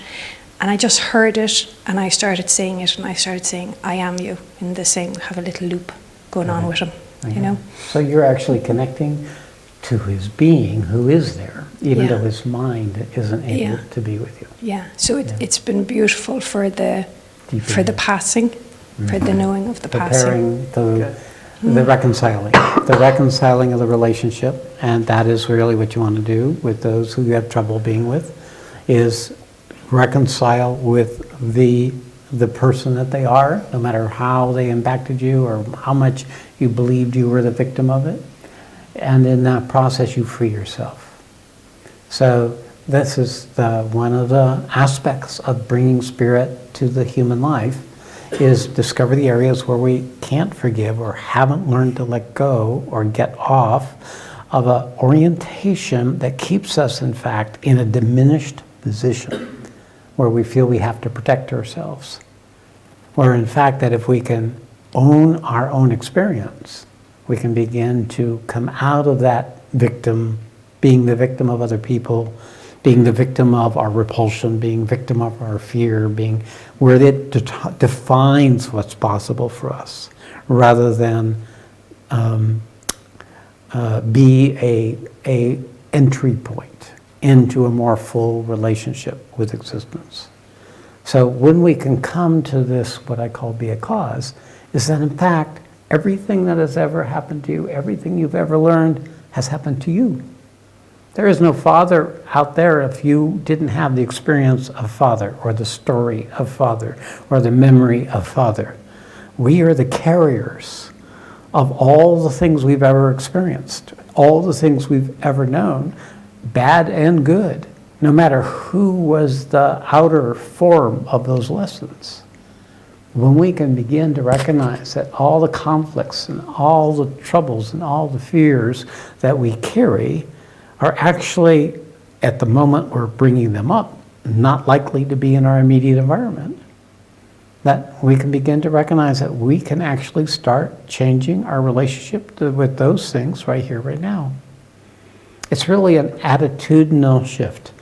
And I just heard it, and I started saying it, and I started saying, I am you, in the same, have a little loop going on with him. you know. So you're actually connecting to his being who is there, even Yeah. though his mind isn't able Yeah. to be with you. Yeah, so it's been beautiful for the Deepening. passing, for the knowing of the passing. Preparing the reconciling of the relationship, and that is really what you want to do with those who you have trouble being with, is reconcile with the person that they are, no matter how they impacted you or how much you believed you were the victim of it. And in that process, you free yourself. So this is one of the aspects of bringing spirit to the human life, is discover the areas where we can't forgive or haven't learned to let go or get off of an orientation that keeps us, in fact, in a diminished position where we feel we have to protect ourselves. Where, in fact, that if we can own our own experience, we can begin to come out of that victim, being the victim of other people, being the victim of our repulsion, being victim of our fear, being where it defines what's possible for us, rather than be a entry point into a more full relationship with existence. So when we can come to this, what I call be a cause, is that in fact, everything that has ever happened to you, everything you've ever learned has happened to you. There is no father out there if you didn't have the experience of father, or the story of father, or the memory of father. We are the carriers of all the things we've ever experienced, all the things we've ever known, bad and good, no matter who was the outer form of those lessons. When we can begin to recognize that all the conflicts and all the troubles and all the fears that we carry are actually, at the moment we're bringing them up, not likely to be in our immediate environment, that we can begin to recognize that we can actually start changing our relationship with those things right here, right now. It's really an attitudinal shift.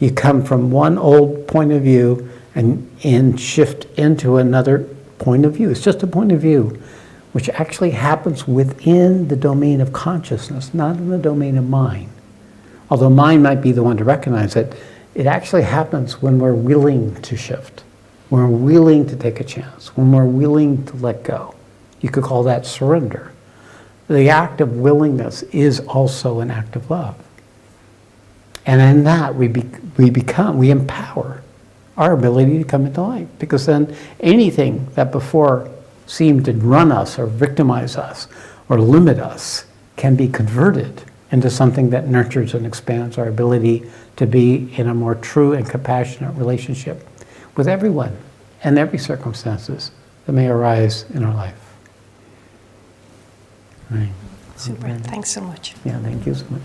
You come from one old point of view and shift into another point of view. It's just a point of view, which actually happens within the domain of consciousness, not in the domain of mind. Although mind might be the one to recognize it, it actually happens when we're willing to shift, when we're willing to take a chance, when we're willing to let go. You could call that surrender. The act of willingness is also an act of love. And in that, we empower our ability to come into life. Because then anything that before seemed to run us or victimize us or limit us can be converted into something that nurtures and expands our ability to be in a more true and compassionate relationship with everyone and every circumstances that may arise in our life. Right. Super, thanks so much. Yeah, thank you so much.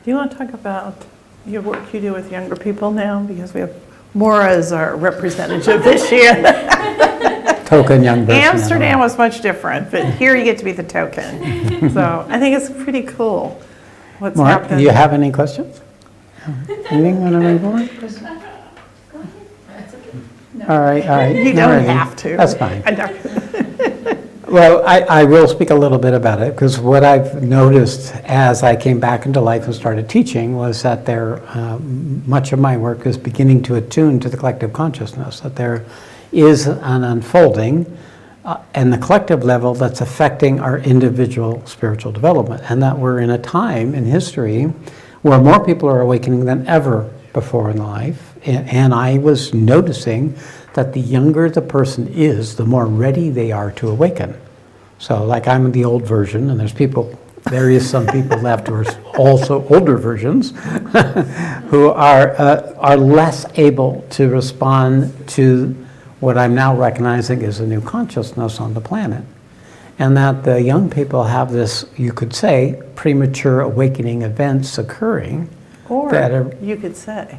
Do you want to talk about your work you do with younger people now? Because we have Maura as our representative this year. Token young person. Amsterdam was much different, but here you get to be the token. So I think it's pretty cool what's Mark, happening. do you have any questions? Anything on the board? All right. You All don't righty. have to. That's fine. I don't. Well, I will speak a little bit about it, because what I've noticed as I came back into life and started teaching was that much of my work is beginning to attune to the collective consciousness, that there is an unfolding and the collective level that's affecting our individual spiritual development, and that we're in a time in history where more people are awakening than ever before in life. And I was noticing that the younger the person is, the more ready they are to awaken. So like I'm the old version, and there is some people left who are also older versions who are less able to respond to what I'm now recognizing is a new consciousness on the planet. And that the young people have this, you could say, premature awakening events occurring. Or that are, you could say,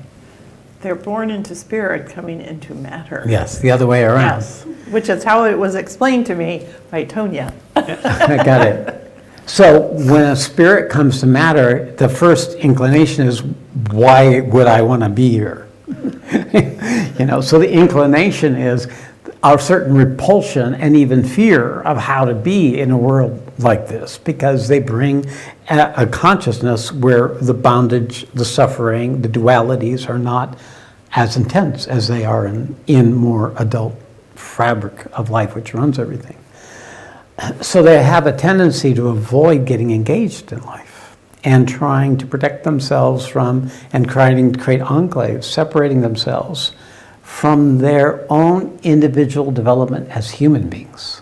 they're born into spirit coming into matter. yes, the other way around. Yes, which is how it was explained to me by Tonya. I got it. So when a spirit comes to matter, the first inclination is, why would I want to be here? So the inclination is a certain repulsion and even fear of how to be in a world like this, because they bring a consciousness where the bondage, the suffering, the dualities are not as intense as they are in more adult fabric of life, which runs everything. So they have a tendency to avoid getting engaged in life and trying to protect themselves from, and trying to create enclaves, separating themselves from their own individual development as human beings.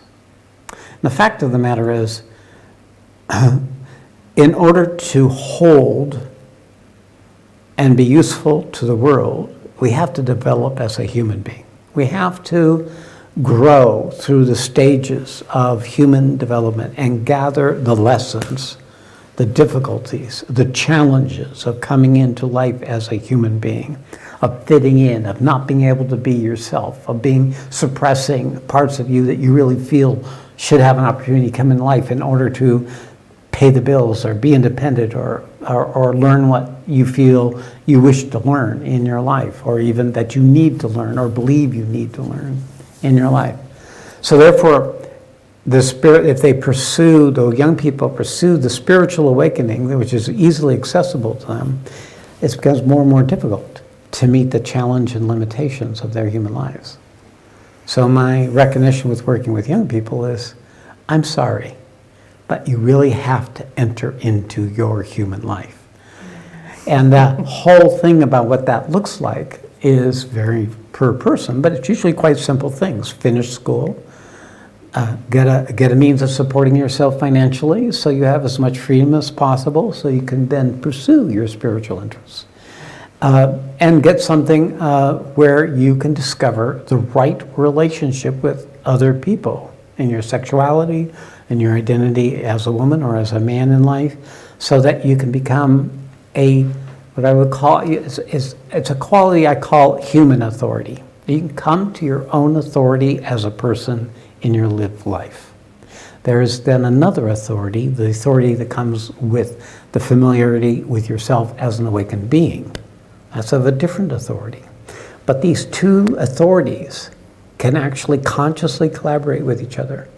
And the fact of the matter is, in order to hold and be useful to the world, we have to develop as a human being. We have to grow through the stages of human development and gather the lessons, the difficulties, the challenges of coming into life as a human being, of fitting in, of not being able to be yourself, of suppressing parts of you that you really feel should have an opportunity to come in life in order to pay the bills or be independent or learn what you feel you wish to learn in your life, or even that you need to learn or believe you need to learn in your life. So therefore, the spirit, if they pursue, the young people pursue the spiritual awakening, which is easily accessible to them, it becomes more and more difficult to meet the challenge and limitations of their human lives. So my recognition with working with young people is, I'm sorry, but you really have to enter into your human life. And that whole thing about what that looks like is very per person, but it's usually quite simple things. Finish school, get a means of supporting yourself financially so you have as much freedom as possible so you can then pursue your spiritual interests. And get something where you can discover the right relationship with other people in your sexuality, in your identity as a woman or as a man in life, so that you can become what I would call, it's a quality I call human authority. You can come to your own authority as a person in your lived life. There is then another authority, the authority that comes with the familiarity with yourself as an awakened being. That's of a different authority. But these two authorities can actually consciously collaborate with each other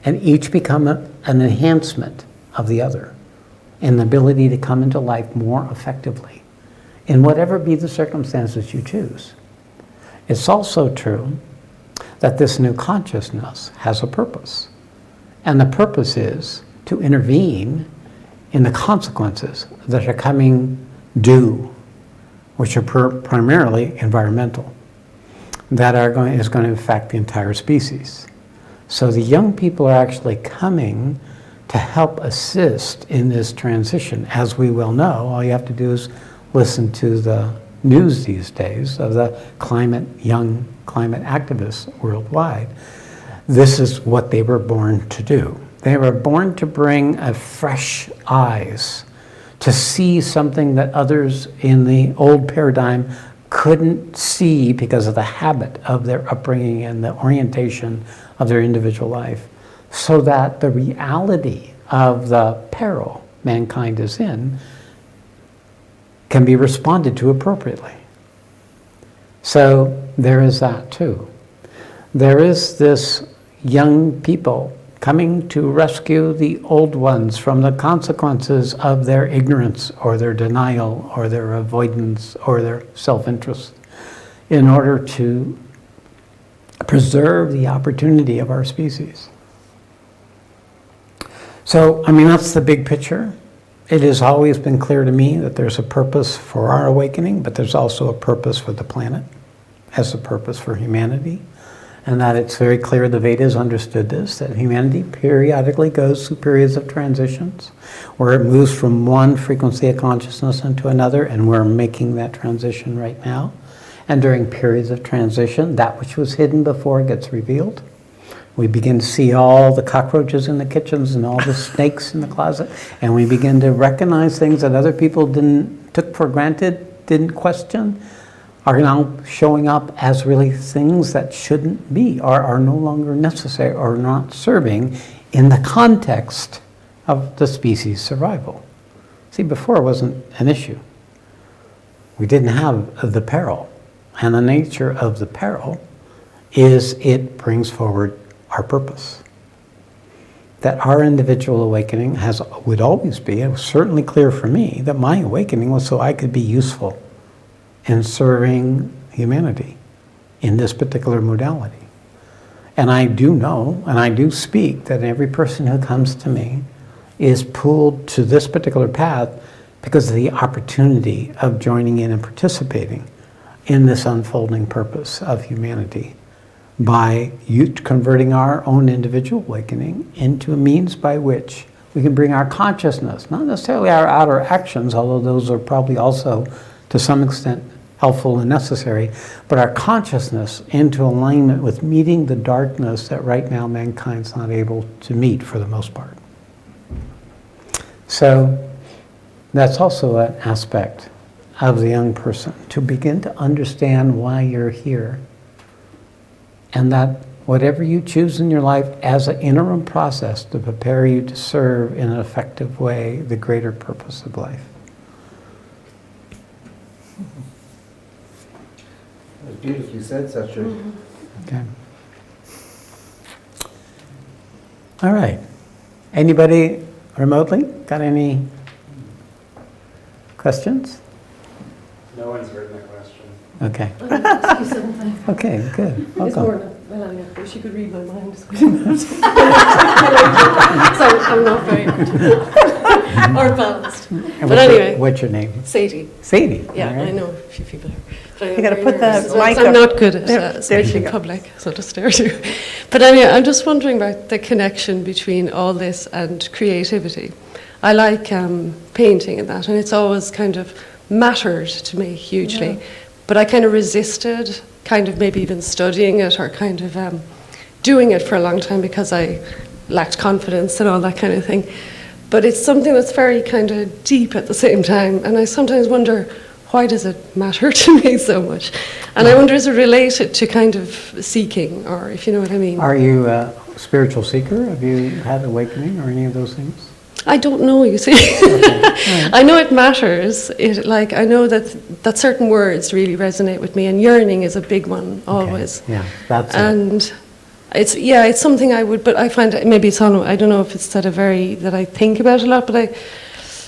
and each become an enhancement of the other in the ability to come into life more effectively in whatever be the circumstances you choose. It's also true that this new consciousness has a purpose. And the purpose is to intervene in the consequences that are coming due, which are primarily environmental, that is going to affect the entire species. So the young people are actually coming to help assist in this transition. As we well know, all you have to do is listen to the news these days of the young climate activists worldwide. This is what they were born to do. They were born to bring a fresh eyes, to see something that others in the old paradigm couldn't see because of the habit of their upbringing and the orientation of their individual life, so that the reality of the peril mankind is in can be responded to appropriately. So there is that too. There is this young people coming to rescue the old ones from the consequences of their ignorance or their denial or their avoidance or their self-interest in order to preserve the opportunity of our species. So, that's the big picture. It has always been clear to me that there's a purpose for our awakening, but there's also a purpose for the planet, as a purpose for humanity. And that it's very clear the Vedas understood this, that humanity periodically goes through periods of transitions where it moves from one frequency of consciousness into another, and we're making that transition right now. And during periods of transition, that which was hidden before gets revealed. We begin to see all the cockroaches in the kitchens and all the snakes in the closet, and we begin to recognize things that other people took for granted, didn't question, are now showing up as really things that shouldn't be, or are no longer necessary, or not serving in the context of the species' survival. See, before it wasn't an issue. We didn't have the peril. And the nature of the peril is it brings forward our purpose. That our individual awakening would always be, it was certainly clear for me, that my awakening was so I could be useful in serving humanity in this particular modality. And I do know, and I do speak, that every person who comes to me is pulled to this particular path because of the opportunity of joining in and participating in this unfolding purpose of humanity by converting our own individual awakening into a means by which we can bring our consciousness, not necessarily our outer actions, although those are probably also to some extent helpful and necessary, but our consciousness into alignment with meeting the darkness that right now mankind's not able to meet for the most part. So that's also an aspect of the young person, to begin to understand why you're here. And that whatever you choose in your life as an interim process to prepare you to serve in an effective way the greater purpose of life. That was beautifully said, Satsang. Okay. All right. Anybody remotely got any questions? No one's written a question. Okay. Ask you something. Okay, good. It's Welcome. more well, I wish you could read my mind. So I'm not very or balanced. And But anyway, what's your name? Sadie. Sadie. Yeah, all right. I know a few people here. But I'm You gotta very put the nervous as well, mic 'cause I'm up. not good at There she speaking in go. public, so just stare to. But anyway, I'm just wondering about the connection between all this and creativity. I like painting and that, and it's always kind of mattered to me hugely. But I kind of resisted, kind of maybe even studying it or kind of doing it for a long time because I lacked confidence and all that kind of thing. But it's something that's very kind of deep at the same time, and I sometimes wonder, why does it matter to me so much? And I wonder, is it related to kind of seeking, or if you know what I mean? Are you a spiritual seeker? Have you had awakening or any of those things? I don't know, you see. I know it matters. I know that certain words really resonate with me, and yearning is a big one, always. Okay. Yeah, that's it. And it's something I would, but I find maybe it's all, I don't know if it's that I think about a lot, but I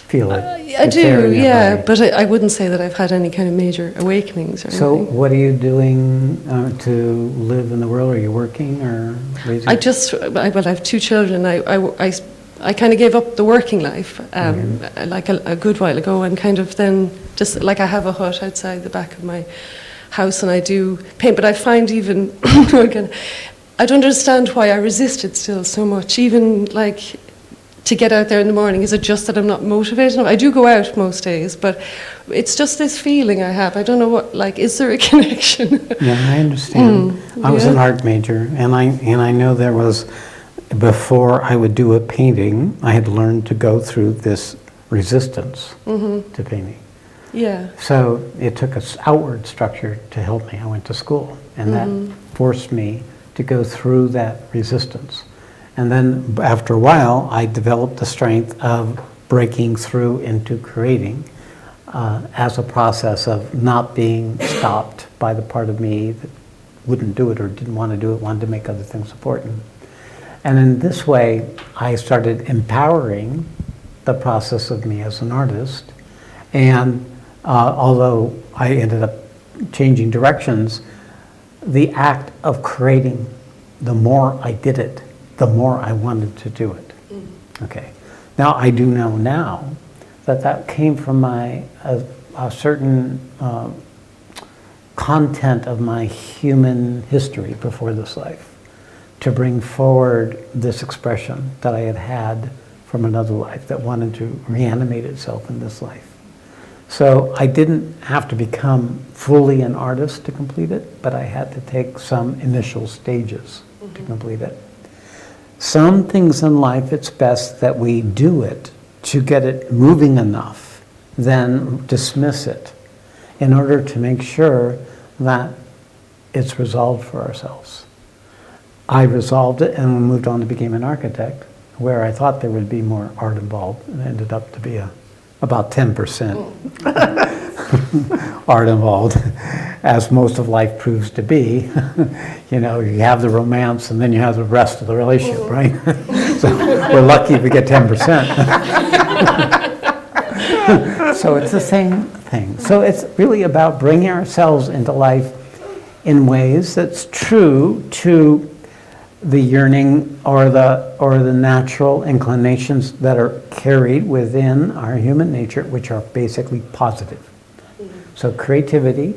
Feel it. I It's there do, in your yeah. body. But I wouldn't say that I've had any kind of major awakenings or So anything. what are you doing to live in the world? Are you working or raising? I have 2 children. I kind of gave up the working life like a good while ago, and kind of then just like I have a hut outside the back of my house, and I do paint. But I find even I don't understand why I resisted still so much, even like to get out there in the morning. Is it just that I'm not motivated enough? I do go out most days, but it's just this feeling I have. I don't know what, like, is there a connection? Yeah, I understand. I was an art major, and I know there was, before I would do a painting, I had learned to go through this resistance to painting. Yeah. So it took an outward structure to help me. I went to school, and that forced me to go through that resistance. And then after a while, I developed the strength of breaking through into creating as a process of not being stopped by the part of me that wouldn't do it or didn't want to do it, wanted to make other things important. And in this way, I started empowering the process of me as an artist. And although I ended up changing directions, the act of creating, the more I did it, the more I wanted to do it. Okay. Now, I do know now that came from a certain content of my human history before this life, to bring forward this expression that I had had from another life that wanted to reanimate itself in this life. So I didn't have to become fully an artist to complete it, but I had to take some initial stages to complete it. Some things in life, it's best that we do it to get it moving enough, then dismiss it in order to make sure that it's resolved for ourselves. I resolved it and moved on to become an architect. where I thought there would be more art involved, and it ended up to be about 10% art involved, as most of life proves to be. You know, you have the romance and then you have the rest of the relationship, right? So we're lucky if we get 10%. So it's the same thing. So it's really about bringing ourselves into life in ways that's true to the yearning or the natural inclinations that are carried within our human nature, which are basically positive. So creativity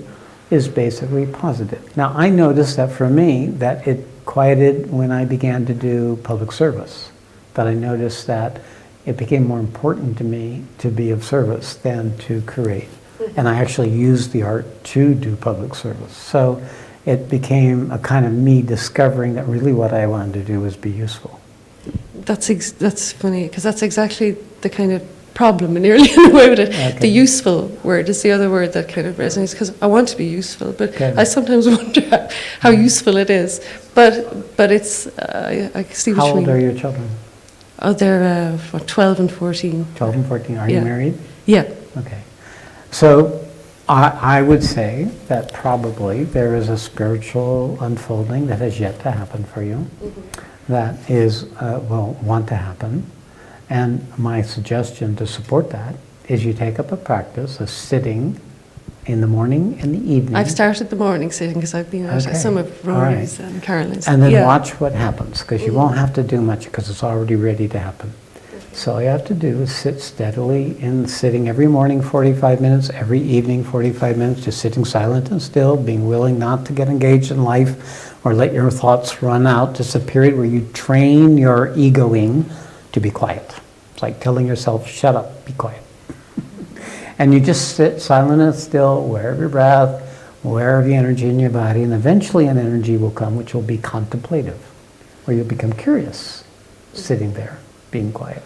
is basically positive. Now, I noticed that for me, that it quieted when I began to do public service. That I noticed that it became more important to me to be of service than to create. And I actually used the art to do public service. So it became a kind of me discovering that really what I wanted to do was be useful. That's funny, because that's exactly the kind of problem nearly in a way with it. Okay. The useful word is the other word that kind of resonates, because I want to be useful, but Okay. I sometimes wonder how useful it is. But it's, I see what How you mean. old are your children? Oh, they're 12 and 14. 12 and 14. Are you Yeah. married? Yeah. Okay. So I would say that probably there is a spiritual unfolding that has yet to happen for you, that is, will want to happen. And my suggestion to support that is you take up a practice of sitting in the morning and the evening. I've started the morning sitting because I've been at Okay. some of All right. Rory's and Carolyn's. And then Yeah. watch what happens, because you won't have to do much because it's already ready to happen. So all you have to do is sit steadily sitting every morning 45 minutes, every evening 45 minutes, just sitting silent and still, being willing not to get engaged in life or let your thoughts run out. Just a period where you train your egoing to be quiet. It's like telling yourself, shut up, be quiet. And you just sit silent and still, aware of your breath, aware of the energy in your body, and eventually an energy will come which will be contemplative, where you'll become curious, sitting there, being quiet.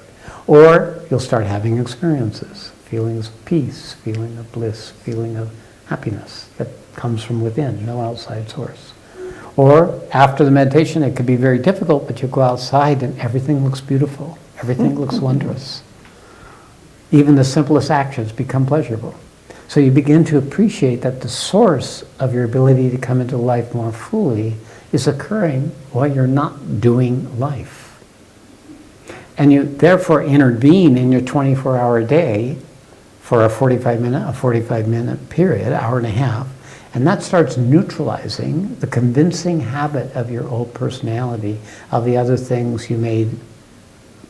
Or you'll start having experiences, feelings of peace, feeling of bliss, feeling of happiness that comes from within, no outside source. Or after the meditation, it could be very difficult, but you go outside and everything looks beautiful, everything looks wondrous. Even the simplest actions become pleasurable. So you begin to appreciate that the source of your ability to come into life more fully is occurring while you're not doing life. And you therefore intervene in your 24-hour day for a 45-minute period, hour and a half, and that starts neutralizing the convincing habit of your old personality, of the other things you made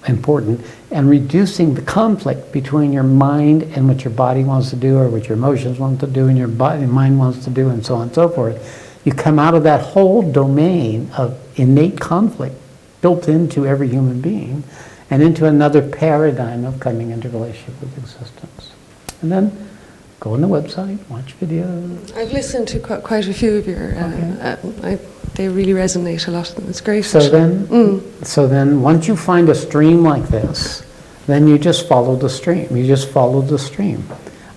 important, and reducing the conflict between your mind and what your body wants to do, or what your emotions want to do and your mind wants to do, and so on and so forth. You come out of that whole domain of innate conflict built into every human being and into another paradigm of coming into relationship with existence. And then go on the website, watch videos. I've listened to quite a few of your, they really resonate a lot of them. It's great. So then once you find a stream like this, then you just follow the stream. You just follow the stream.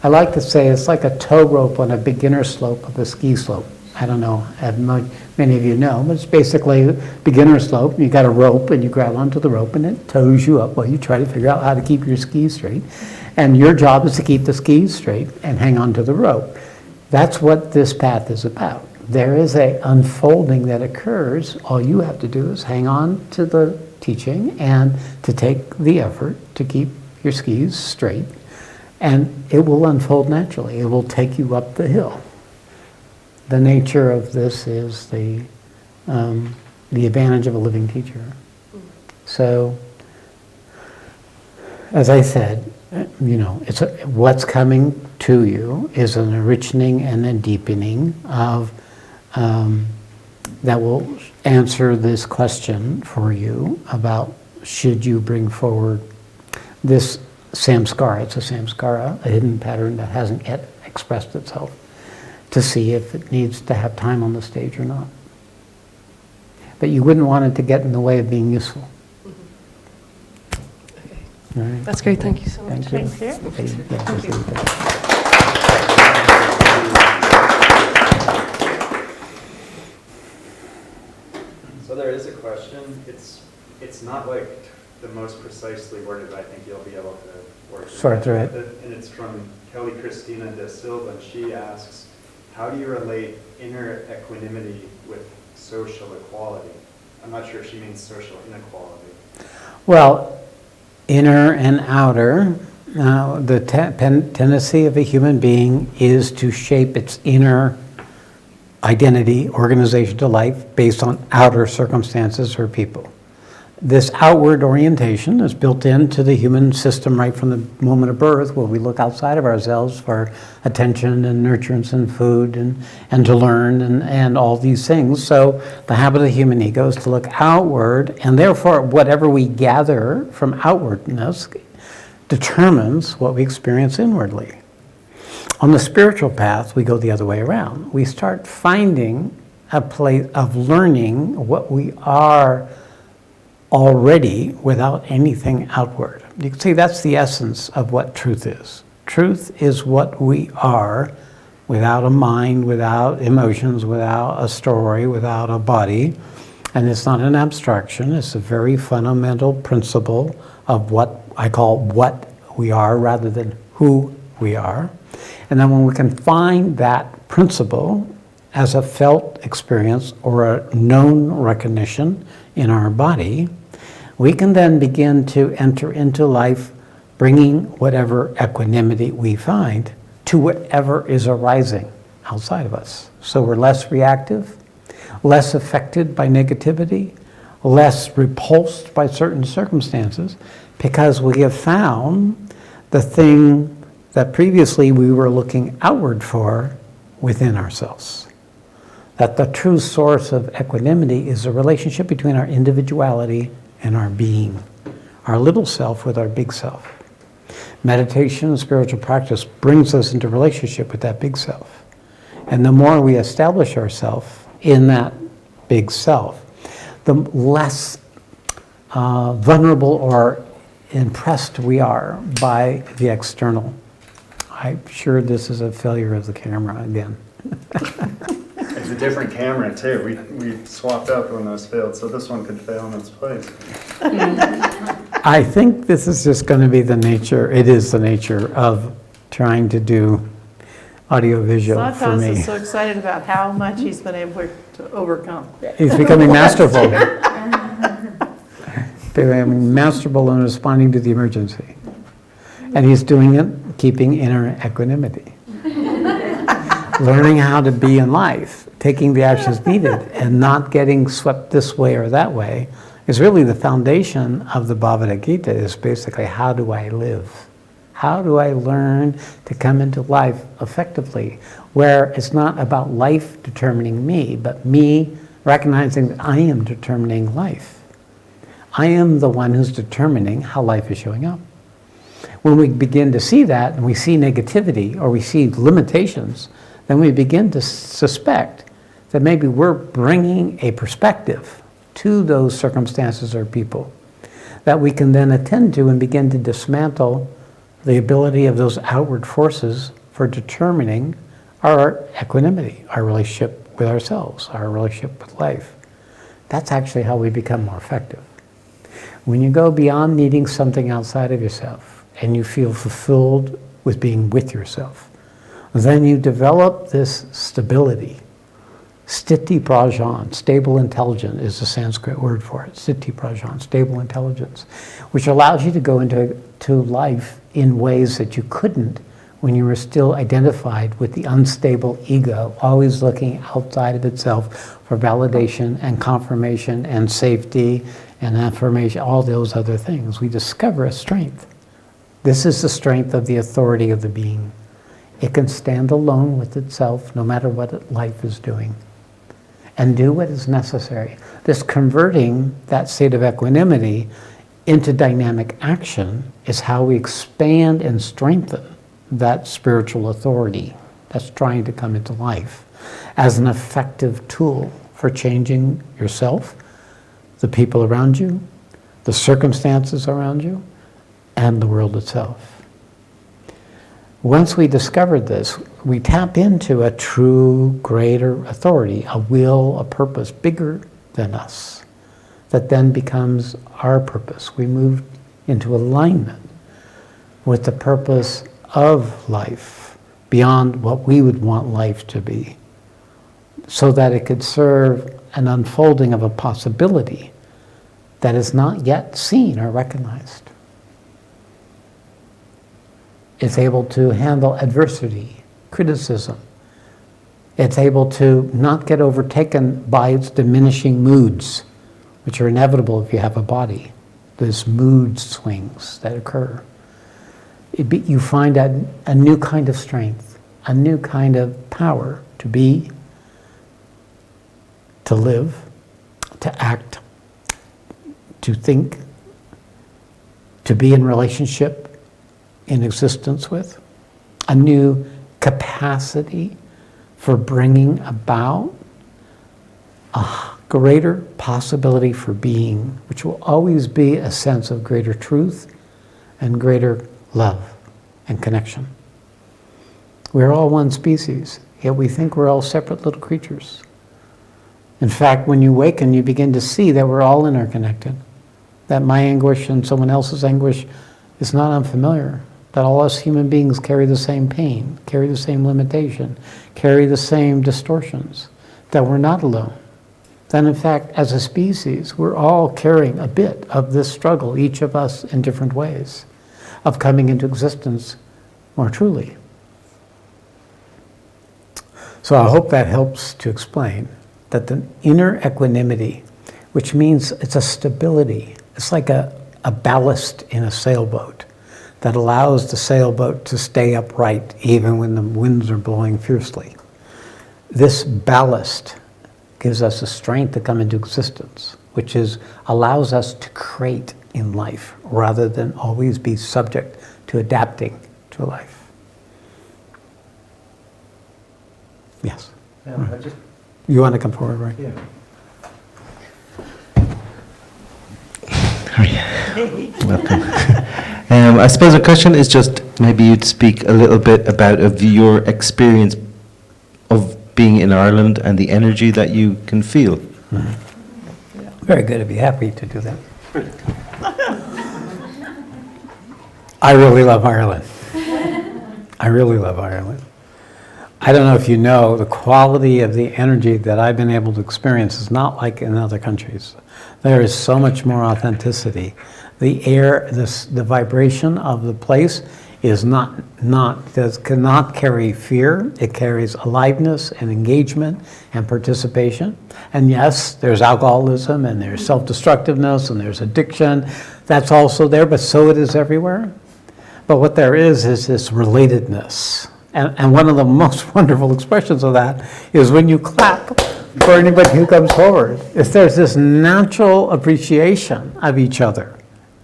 I like to say it's like a tow rope on a beginner slope of a ski slope. I don't know, many of you know, but it's basically a beginner slope. You got a rope and you grab onto the rope and it tows you up while you try to figure out how to keep your skis straight. And your job is to keep the skis straight and hang on to the rope. That's what this path is about. There is an unfolding that occurs. All you have to do is hang on to the teaching and to take the effort to keep your skis straight. And it will unfold naturally. It will take you up the hill. The nature of this is the advantage of a living teacher. So, as I said, it's what's coming to you is an enrichening and a deepening of that will answer this question for you about should you bring forward this samskara. It's a samskara, a hidden pattern that hasn't yet expressed itself, to see if it needs to have time on the stage or not. But you wouldn't want it to get in the way of being useful. All right. That's great. Thank you so much. Thank you. Thank you. So there is a question. It's not like the most precisely worded, but I think you'll be able to work Sort through it. And it's from Kelly Christina De Silva, and she asks, how do you relate inner equanimity with social equality? I'm not sure if she means social inequality. Well, inner and outer, the tendency of a human being is to shape its inner identity, organization to life based on outer circumstances or people. This outward orientation is built into the human system right from the moment of birth, where we look outside of ourselves for attention and nurturance and food and to learn and all these things. So the habit of the human ego is to look outward, and therefore whatever we gather from outwardness determines what we experience inwardly. On the spiritual path, we go the other way around. We start finding a place of learning what we are already without anything outward. You can see that's the essence of what truth is. Truth is what we are without a mind, without emotions, without a story, without a body. And it's not an abstraction, it's a very fundamental principle of what I call what we are rather than who we are. And then when we can find that principle as a felt experience or a known recognition in our body, we can then begin to enter into life bringing whatever equanimity we find to whatever is arising outside of us. So we're less reactive, less affected by negativity, less repulsed by certain circumstances, because we have found the thing that previously we were looking outward for within ourselves. That the true source of equanimity is the relationship between our individuality and our being, our little self with our big self. Meditation and spiritual practice brings us into relationship with that big self. And the more we establish ourselves in that big self, the less vulnerable or impressed we are by the external. I'm sure this is a failure of the camera again. It's a different camera too. We swapped out when those failed, so this one could fail in its place. I think this is just going to be the nature, it is the nature of trying to do audiovisual for Satsang me. is so excited about how much he's been able to overcome. He's becoming masterful. Becoming masterful in responding to the emergency. And he's doing it keeping inner equanimity. Learning how to be in life, taking the actions needed, and not getting swept this way or that way is really the foundation of the Bhagavad Gita, is basically how do I live? How do I learn to come into life effectively, where it's not about life determining me, but me recognizing that I am determining life. I am the one who's determining how life is showing up. When we begin to see that, and we see negativity, or we see limitations, then we begin to suspect that maybe we're bringing a perspective to those circumstances or people that we can then attend to and begin to dismantle the ability of those outward forces for determining our equanimity, our relationship with ourselves, our relationship with life. That's actually how we become more effective. When you go beyond needing something outside of yourself and you feel fulfilled with being with yourself, then you develop this stability. Sthiti prajan, stable intelligence is the Sanskrit word for it. Sthiti prajan, stable intelligence, which allows you to go into life in ways that you couldn't when you were still identified with the unstable ego, always looking outside of itself for validation and confirmation and safety and affirmation, all those other things. We discover a strength. This is the strength of the authority of the being. It can stand alone with itself no matter what life is doing and do what is necessary. This converting that state of equanimity into dynamic action is how we expand and strengthen that spiritual authority that's trying to come into life as an effective tool for changing yourself, the people around you, the circumstances around you, and the world itself. Once we discovered this, we tap into a true greater authority, a will, a purpose bigger than us, that then becomes our purpose. We move into alignment with the purpose of life beyond what we would want life to be, so that it could serve an unfolding of a possibility that is not yet seen or recognized. It's able to handle adversity, criticism. It's able to not get overtaken by its diminishing moods, which are inevitable if you have a body. Those mood swings that occur. You find a new kind of strength, a new kind of power to be, to live, to act, to think, to be in relationship, in existence with, a new capacity for bringing about a greater possibility for being, which will always be a sense of greater truth and greater love and connection. We're all one species, yet we think we're all separate little creatures. In fact, when you awaken, you begin to see that we're all interconnected, that my anguish and someone else's anguish is not unfamiliar, that all us human beings carry the same pain, carry the same limitation, carry the same distortions, that we're not alone. That in fact, as a species, we're all carrying a bit of this struggle, each of us in different ways, of coming into existence more truly. So I hope that helps to explain that the inner equanimity, which means it's a stability, it's like a ballast in a sailboat that allows the sailboat to stay upright even when the winds are blowing fiercely. This ballast gives us the strength to come into existence, which allows us to create in life rather than always be subject to adapting to life. Yes. You want to come forward, right? Yeah. Hi. Welcome. I suppose the question is just maybe you'd speak a little bit about your experience of being in Ireland and the energy that you can feel. Very good. I'd be happy to do that. I really love Ireland. I really love Ireland. I don't know if you know, the quality of the energy that I've been able to experience is not like in other countries. There is so much more authenticity. The air, the vibration of the place is cannot carry fear. It carries aliveness and engagement and participation. And yes, there's alcoholism and there's self-destructiveness and there's addiction. That's also there, but so it is everywhere. But what there is this relatedness. And one of the most wonderful expressions of that is when you clap for anybody who comes forward. If there's this natural appreciation of each other.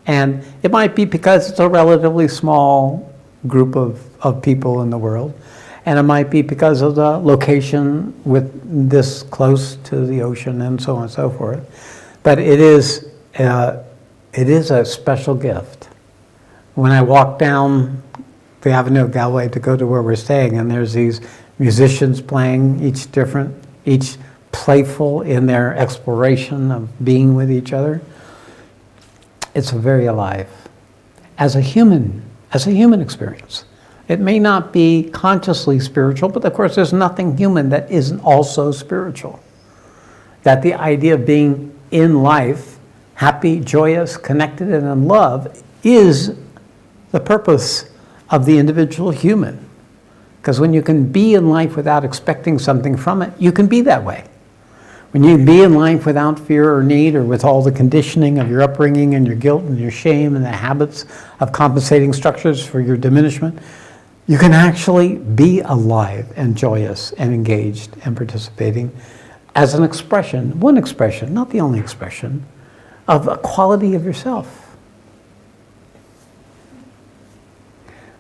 And it might be because it's a relatively small group of people in the world. And it might be because of the location with this close to the ocean and so on and so forth. But it is a special gift. When I walk down the Avenue of Galway to go to where we're staying, and there's these musicians playing, each different, each playful in their exploration of being with each other. It's very alive. As a human experience. It may not be consciously spiritual, but of course there's nothing human that isn't also spiritual. That the idea of being in life, happy, joyous, connected, and in love is the purpose of the individual human. Because when you can be in life without expecting something from it, you can be that way. When you can be in life without fear or need or with all the conditioning of your upbringing and your guilt and your shame and the habits of compensating structures for your diminishment, you can actually be alive and joyous and engaged and participating as an expression, one expression, not the only expression, of a quality of yourself.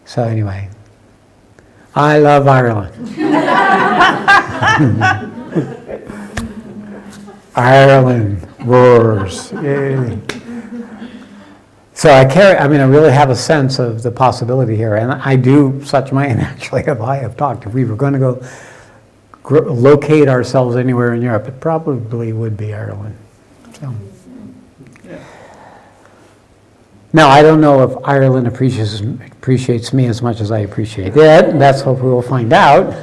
So anyway, I love Ireland. Ireland roars. Yay. So I really have a sense of the possibility here, and I do such mind actually if I have talked. If we were going to go locate ourselves anywhere in Europe, it probably would be Ireland. So. Now, I don't know if Ireland appreciates me as much as I appreciate it. That's what we will find out.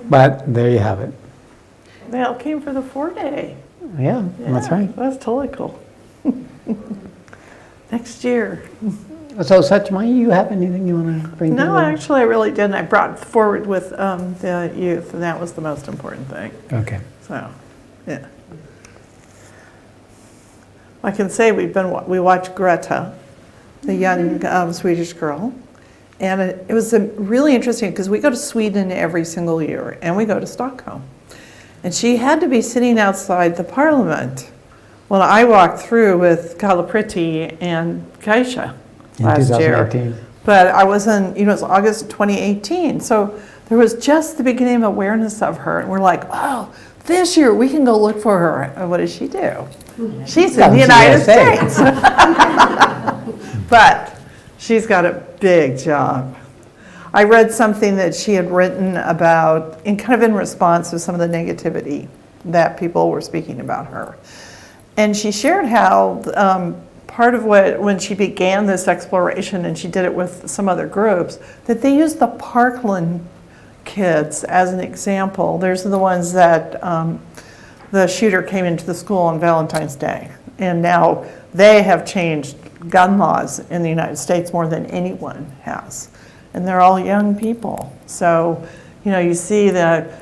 But there you have it. They all came for the 4-day. Yeah, that's Yeah, right. That's totally cool. Next year. So, Satchma, you have anything you want to bring to No, the- actually, I really didn't. I brought forward with the youth, and that was the most important thing. Okay. So, yeah. I can say we watched Greta, the young Swedish girl, and it was really interesting because we go to Sweden every single year, and we go to Stockholm. And she had to be sitting outside the parliament when I walked through with Kalapriti and Kaisha In last year. 2018. But I wasn't, it was August 2018. So there was just the beginning of awareness of her. And we're like, oh, this year we can go look for her. And what does she do? She's in Comes the to United USA. States. But she's got a big job. I read something that she had written about, in response to some of the negativity that people were speaking about her. And she shared how part of when she began this exploration, and she did it with some other groups, that they used the Parkland kids as an example. There's the ones that the shooter came into the school on Valentine's Day. And now they have changed gun laws in the United States more than anyone has. And they're all young people. So, you see that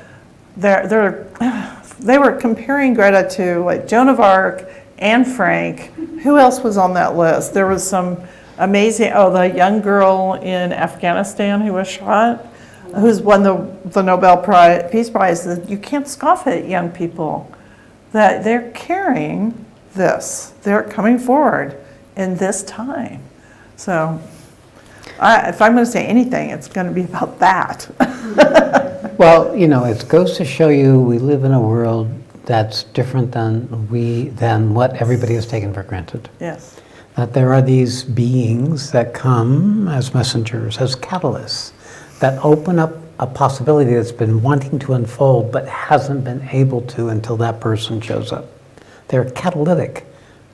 they were comparing Greta to like Joan of Arc, Anne Frank. Who else was on that list? There was some amazing, the young girl in Afghanistan who was shot, who's won the Nobel Peace Prize. You can't scoff at young people, that they're carrying this. They're coming forward in this time. So if I'm going to say anything, it's going to be about that. Well, it goes to show you we live in a world that's different than what everybody has taken for granted. Yes. That there are these beings that come as messengers, as catalysts, that open up a possibility that's been wanting to unfold but hasn't been able to until that person shows up. They're catalytic,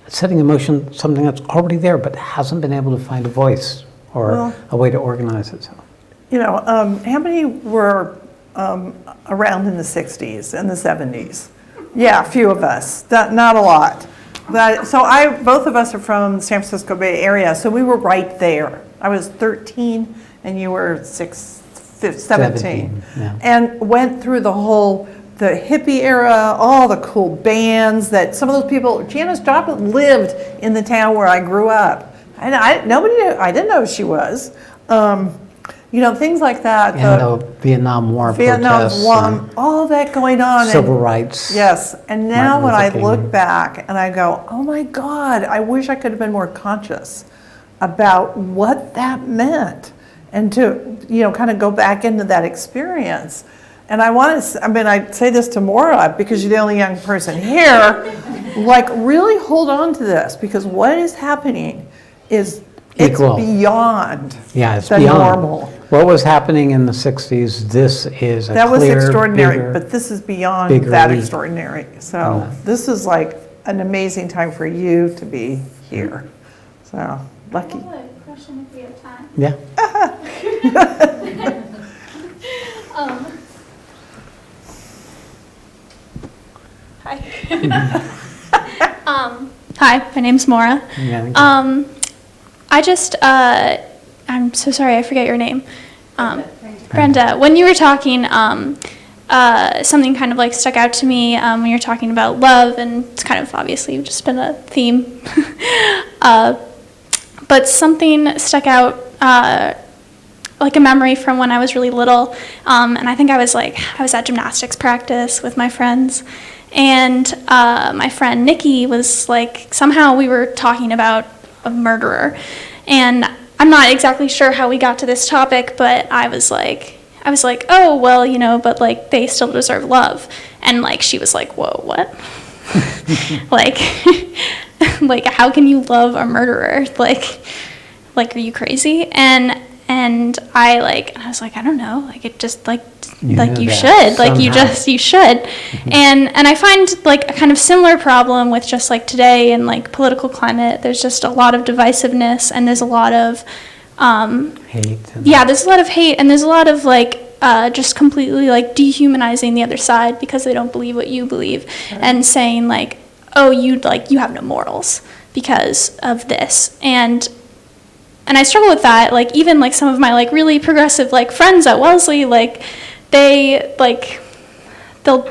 setting in motion something that's already there but hasn't been able to find a voice or a way to organize itself. How many were around in the 60s and the 70s? Yeah, a few of us, not a lot. But so both of us are from the San Francisco Bay Area, so we were right there. I was 13 and you were 17. Yeah. And went through the hippie era, all the cool bands that some of those people, Janis Joplin lived in the town where I grew up. And nobody knew, I didn't know who she was. Things like that. And the Vietnam War protests. All that going on. Civil rights. Yes. And now when I Martin Luther look King. back and I go, oh my God, I wish I could have been more conscious about what that meant. And to, kind of go back into that experience. And I say this to Maura because you're the only young person here, really hold on to this, because what is happening is Equal. It's beyond It's the beyond. normal. What was happening in the 60s, this is a That was clear, extraordinary, bigger- but this is beyond bigger that leap. extraordinary. So this is like an amazing time for you to be here. So lucky. I have a question if we have time. Yeah. Hi, my name's Maura. Yeah, thank you. I just, I'm so sorry, I forget your name. Brenda, when you were talking, something kind of stuck out to me when you're talking about love, and it's kind of obviously just been a theme. But something stuck out, like a memory from when I was really little, and I think I was at gymnastics practice with my friends, and my friend Nikki was somehow we were talking about a murderer, and I'm not exactly sure how we got to this topic, but I was like, oh well, but they still deserve love, and she was like, whoa, what? How can you love a murderer? Are you crazy? And And I was like, I don't know, like it just like You like knew you that should, like you should. And I find like a kind of similar problem with just like today in like political climate. There's just a lot of divisiveness, and there's a lot of Hate. yeah, there's a lot of hate, and there's a lot of like just completely like dehumanizing the other side because they don't believe what you believe, and saying like, oh, you have no morals because of this. And I struggle with that. Like even like some of my like really progressive like friends at Wellesley, like they like they'll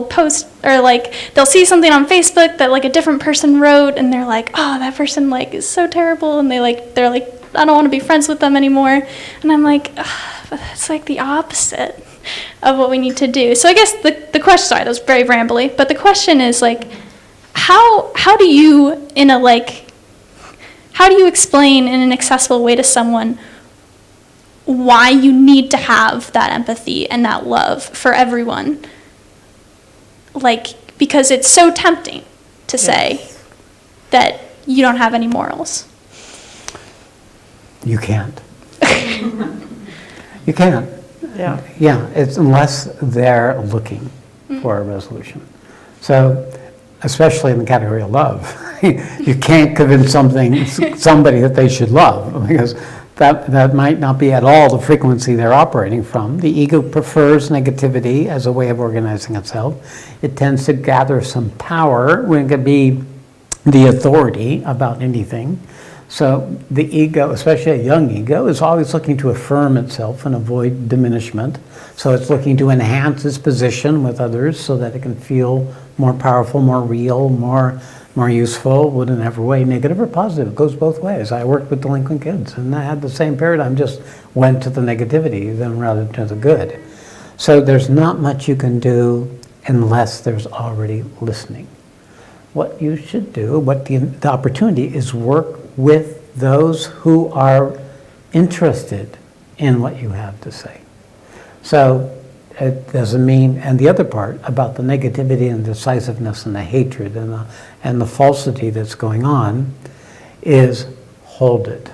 post or like they'll see something on Facebook that like a different person wrote, and they're like, oh, that person like is so terrible, and they're like I don't want to be friends with them anymore. And I'm like, but that's like the opposite of what we need to do. So I guess the question, sorry, that was very rambly, but the question is like, how do you how do you explain in an accessible way to someone why you need to have that empathy and that love for everyone? Like, because it's so tempting to say that you don't have any morals. You can't. You can't. Yeah. Yeah, it's unless they're looking for a resolution. So, especially in the category of love, you can't convince somebody that they should love, because that might not be at all the frequency they're operating from. The ego prefers negativity as a way of organizing itself. It tends to gather some power when it can be the authority about anything. So the ego, especially a young ego, is always looking to affirm itself and avoid diminishment. So it's looking to enhance its position with others so that it can feel more powerful, more real, more useful, whatever way, negative or positive. It goes both ways. I worked with delinquent kids, and I had the same paradigm, just went to the negativity then rather to the good. So there's not much you can do unless there's already listening. What you should do, what the opportunity is, work with those who are interested in what you have to say. So it doesn't mean, and the other part about the negativity and decisiveness and the hatred and the falsity that's going on is hold it.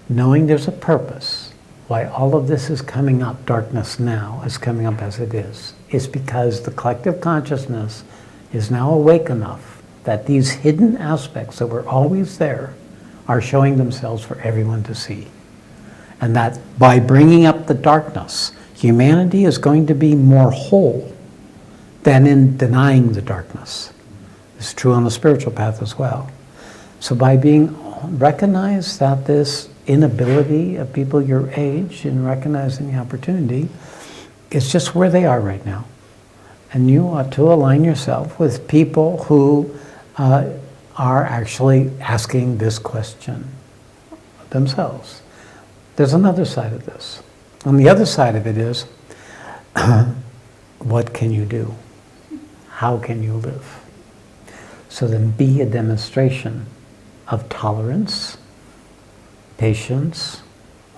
Knowing there's a purpose, why all of this is coming up, darkness now is coming up as it is because the collective consciousness is now awake enough that these hidden aspects that were always there are showing themselves for everyone to see. And that by bringing up the darkness, humanity is going to be more whole than in denying the darkness. It's true on the spiritual path as well. So by recognize that this inability of people your age in recognizing the opportunity is just where they are right now. And you ought to align yourself with people who are actually asking this question themselves. There's another side of this. On the other side of it is, what can you do? How can you live? So then be a demonstration of tolerance, patience,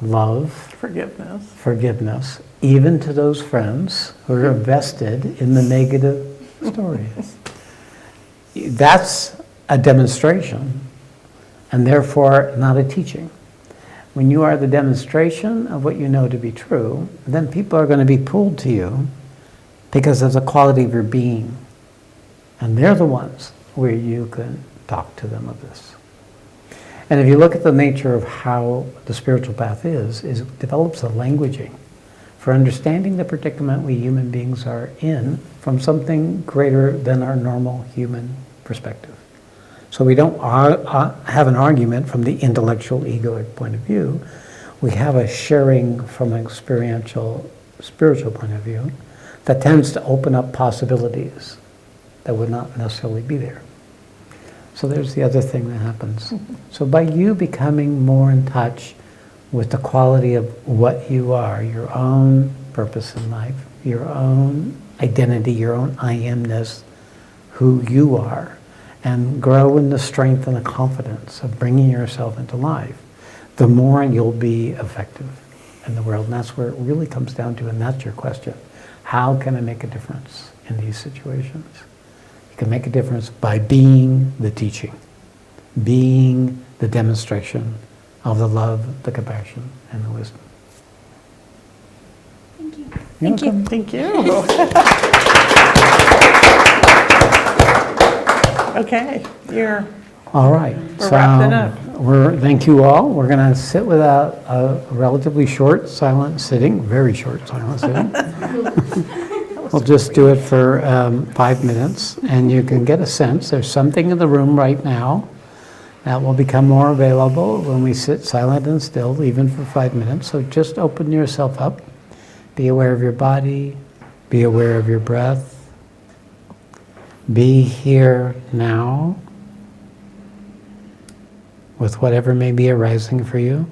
love, forgiveness, even to those friends who are invested in the negative stories. That's a demonstration, and therefore not a teaching. When you are the demonstration of what you know to be true, then people are going to be pulled to you because of the quality of your being. And they're the ones where you can talk to them of this. And if you look at the nature of how the spiritual path is it develops a languaging for understanding the predicament we human beings are in from something greater than our normal human perspective. So we don't have an argument from the intellectual egoic point of view. We have a sharing from an experiential, spiritual point of view that tends to open up possibilities that would not necessarily be there. So there's the other thing that happens. So by you becoming more in touch with the quality of what you are, your own purpose in life, your own identity, your own I amness, who you are, and grow in the strength and the confidence of bringing yourself into life, the more you'll be effective in the world. And that's where it really comes down to, and that's your question. How can I make a difference in these situations? You can make a difference by being the teaching, being the demonstration, of the love, the compassion, and the wisdom. Thank you. You're Thank you. welcome. Thank you. Okay, you're, All right. We're wrapping up. Thank you all. We're going to sit without a relatively short silent sitting, very short silent sitting. We'll just do it for 5 minutes, and you can get a sense. There's something in the room right now that will become more available when we sit silent and still, even for 5 minutes. So just open yourself up. Be aware of your body. Be aware of your breath. Be here now with whatever may be arising for you.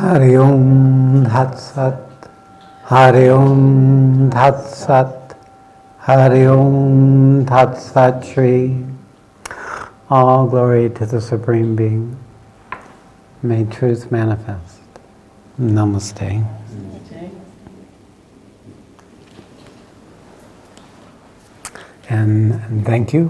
Hari Om Tat Sat. Hari Om Tat Sat. Hari Om Tat Sat Shri. All glory to the Supreme Being. May truth manifest. Namaste. And thank you.